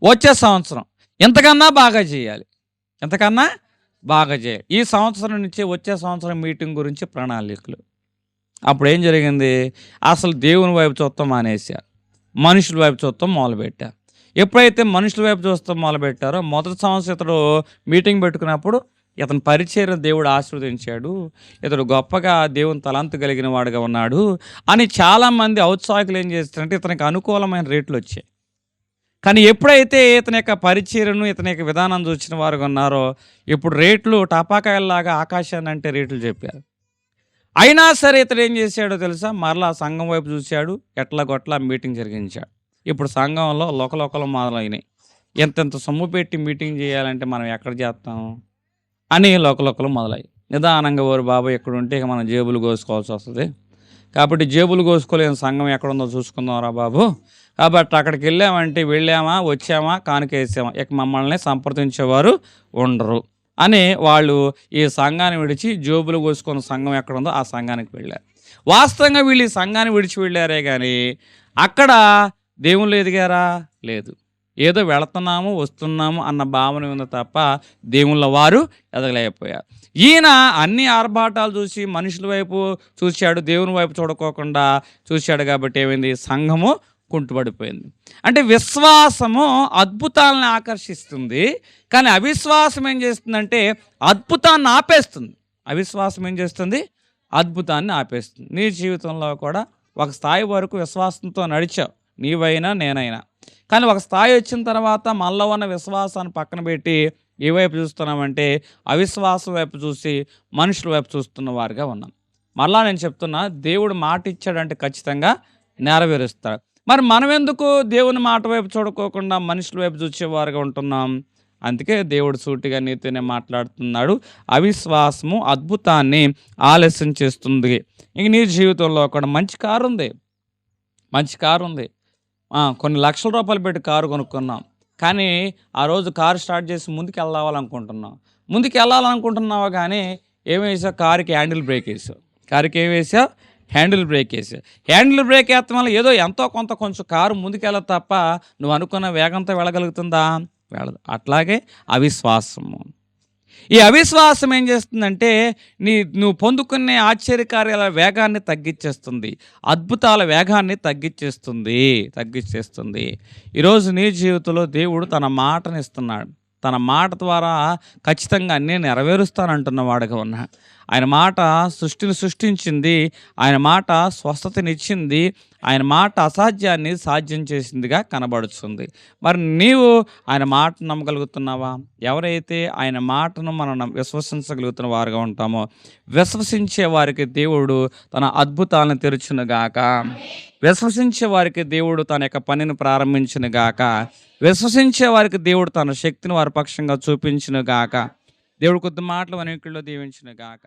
వచ్చే సంవత్సరం ఎంతకన్నా బాగా చేయాలి, ఎంతకన్నా బాగా చేయాలి. ఈ సంవత్సరం నుంచి వచ్చే సంవత్సరం మీటింగ్ గురించి ప్రణాళికలు. అప్పుడు ఏం జరిగింది? అసలు దేవుని వైపు చూస్తాం మానేశారు, మనుషుల వైపు చూస్తాం మొదలుపెట్టారు. ఎప్పుడైతే మనుషుల వైపు చూస్తాం మొదలుపెట్టారో మొదటి సంవత్సరం ఇతడు మీటింగ్ పెట్టుకున్నప్పుడు ఇతని పరిచర్య దేవుడు ఆశీర్వదించాడు, ఇతడు గొప్పగా దేవుని తలంతు కలిగిన వాడుగా ఉన్నాడు అని చాలామంది ఔత్సాహికులు ఏం చేస్తారంటే ఇతనికి అనుకూలమైన రేట్లు వచ్చాయి. కానీ ఎప్పుడైతే ఇతని యొక్క పరిచర్యను ఇతని యొక్క విధానం చూసిన వారు ఉన్నారో ఇప్పుడు రేట్లు టపాకాయల్లాగా ఆకాశాన్ని అంటే రేట్లు చెప్పారు. అయినా సరే ఇతడు ఏం చేశాడో తెలుసా? మరలా సంఘం వైపు చూశాడు, ఎట్లా మీటింగ్ జరిగించాడు. ఇప్పుడు సంఘంలో లోకలు మొదలైనవి. ఎంతెంత సొమ్ము పెట్టి మీటింగ్ చేయాలంటే మనం ఎక్కడ చేస్తాం అని లోకలు మొదలయ్యి. నిదానంగా ఓరు బాబు ఎక్కడుంటే ఇక మనం జేబులు కోసుకోవాల్సి వస్తుంది. కాబట్టి జేబులు కోసుకోలేని సంఘం ఎక్కడుందో చూసుకుందాం రా బాబు. కాబట్టి అక్కడికి వెళ్ళామా వచ్చామా కానుకేసామా, ఇక మమ్మల్ని సంప్రదించేవారు ఉండరు అని వాళ్ళు ఈ సంఘాన్ని విడిచి జేబులు కోసుకున్న సంఘం ఎక్కడుందో ఆ సంఘానికి వెళ్ళారు. వాస్తవంగా వీళ్ళు ఈ సంఘాన్ని విడిచి వెళ్ళారే కానీ అక్కడ దేవుళ్ళు ఎదిగారా? లేదు. ఏదో వెళుతున్నాము వస్తున్నాము అన్న భావన ఉంది తప్ప దేవుళ్ళ వారు ఎదగలేకపోయారు. ఈయన అన్ని ఆర్భాటాలు చూసి మనుషుల వైపు చూశాడు, దేవుని వైపు చూడకోకుండా చూశాడు. కాబట్టి ఏమైంది? సంఘము కుంటుపడిపోయింది. అంటే విశ్వాసము అద్భుతాలను ఆకర్షిస్తుంది, కానీ అవిశ్వాసం ఏం చేస్తుందంటే అద్భుతాన్ని ఆపేస్తుంది. అవిశ్వాసం ఏం చేస్తుంది? అద్భుతాన్ని ఆపేస్తుంది. నీ జీవితంలో కూడా ఒక స్థాయి వరకు విశ్వాసంతో నడిచావు, నీవైనా నేనైనా. కానీ ఒక స్థాయి వచ్చిన తర్వాత మనలో ఉన్న విశ్వాసాన్ని పక్కన పెట్టి ఏ వైపు చూస్తున్నామంటే అవిశ్వాసం వైపు చూసి మనుషుల వైపు చూస్తున్న వారుగా ఉన్నాం. మళ్ళా నేను చెప్తున్నా, దేవుడు మాట ఇచ్చాడంటే ఖచ్చితంగా నెరవేరుస్తాడు. మరి మనం ఎందుకు దేవుని మాట వైపు చూడుకోకుండా మనుషుల వైపు చూసేవారుగా ఉంటున్నాం? అందుకే దేవుడు సూటిగా నీతోనే మాట్లాడుతున్నాడు. అవిశ్వాసము అద్భుతాన్ని ఆలస్యం చేస్తుంది. ఇంక నీ జీవితంలో కూడా మంచి కారు ఉంది, కొన్ని లక్షల రూపాయలు పెట్టి కారు కొనుక్కున్నాం. కానీ ఆ రోజు కారు స్టార్ట్ చేసి ముందుకు వెళ్ళాలనుకుంటున్నావు కానీ ఏం వేసావు? కారుకి హ్యాండిల్ బ్రేక్ వేసావు. హ్యాండిల్ బ్రేక్ వేస్తాం వల్ల ఏదో ఎంతో కొంచెం కారు ముందుకెళ్ళదు తప్ప నువ్వు అనుకున్న వేగంతో వెళ్ళగలుగుతుందా? అట్లాగే అవిశ్వాసము. ఈ అవిశ్వాసం ఏం చేస్తుందంటే నువ్వు పొందుకునే ఆశ్చర్యకార్యాల వేగాన్ని తగ్గించేస్తుంది, అద్భుతాల వేగాన్ని తగ్గించేస్తుంది. ఈరోజు నీ జీవితంలో దేవుడు తన మాటని ఇస్తున్నాడు. తన మాట ద్వారా ఖచ్చితంగా అన్నీ నెరవేరుస్తానంటున్న వాడుగా ఉన్నా. ఆయన మాట సృష్టిని సృష్టించింది, ఆయన మాట స్వస్థతనిచ్చింది, ఆయన మాట అసాధ్యాన్ని సాధ్యం చేసిందిగా కనబడుతుంది. మరి నీవు ఆయన మాటను నమ్మగలుగుతున్నావా? ఎవరైతే ఆయన మాటను మనం విశ్వసించగలుగుతున్న వారుగా ఉంటామో విశ్వసించే వారికి దేవుడు తన అద్భుతాలను తెరుచునుగాక. విశ్వసించే వారికి దేవుడు తన యొక్క పనిని ప్రారంభించునుగాక. విశ్వసించే వారికి దేవుడు తన శక్తిని వారి పక్షంగా చూపించునుగాక. దేవుడు కొద్ది మాటలు అనేకుల్లో దీవించునుగాక.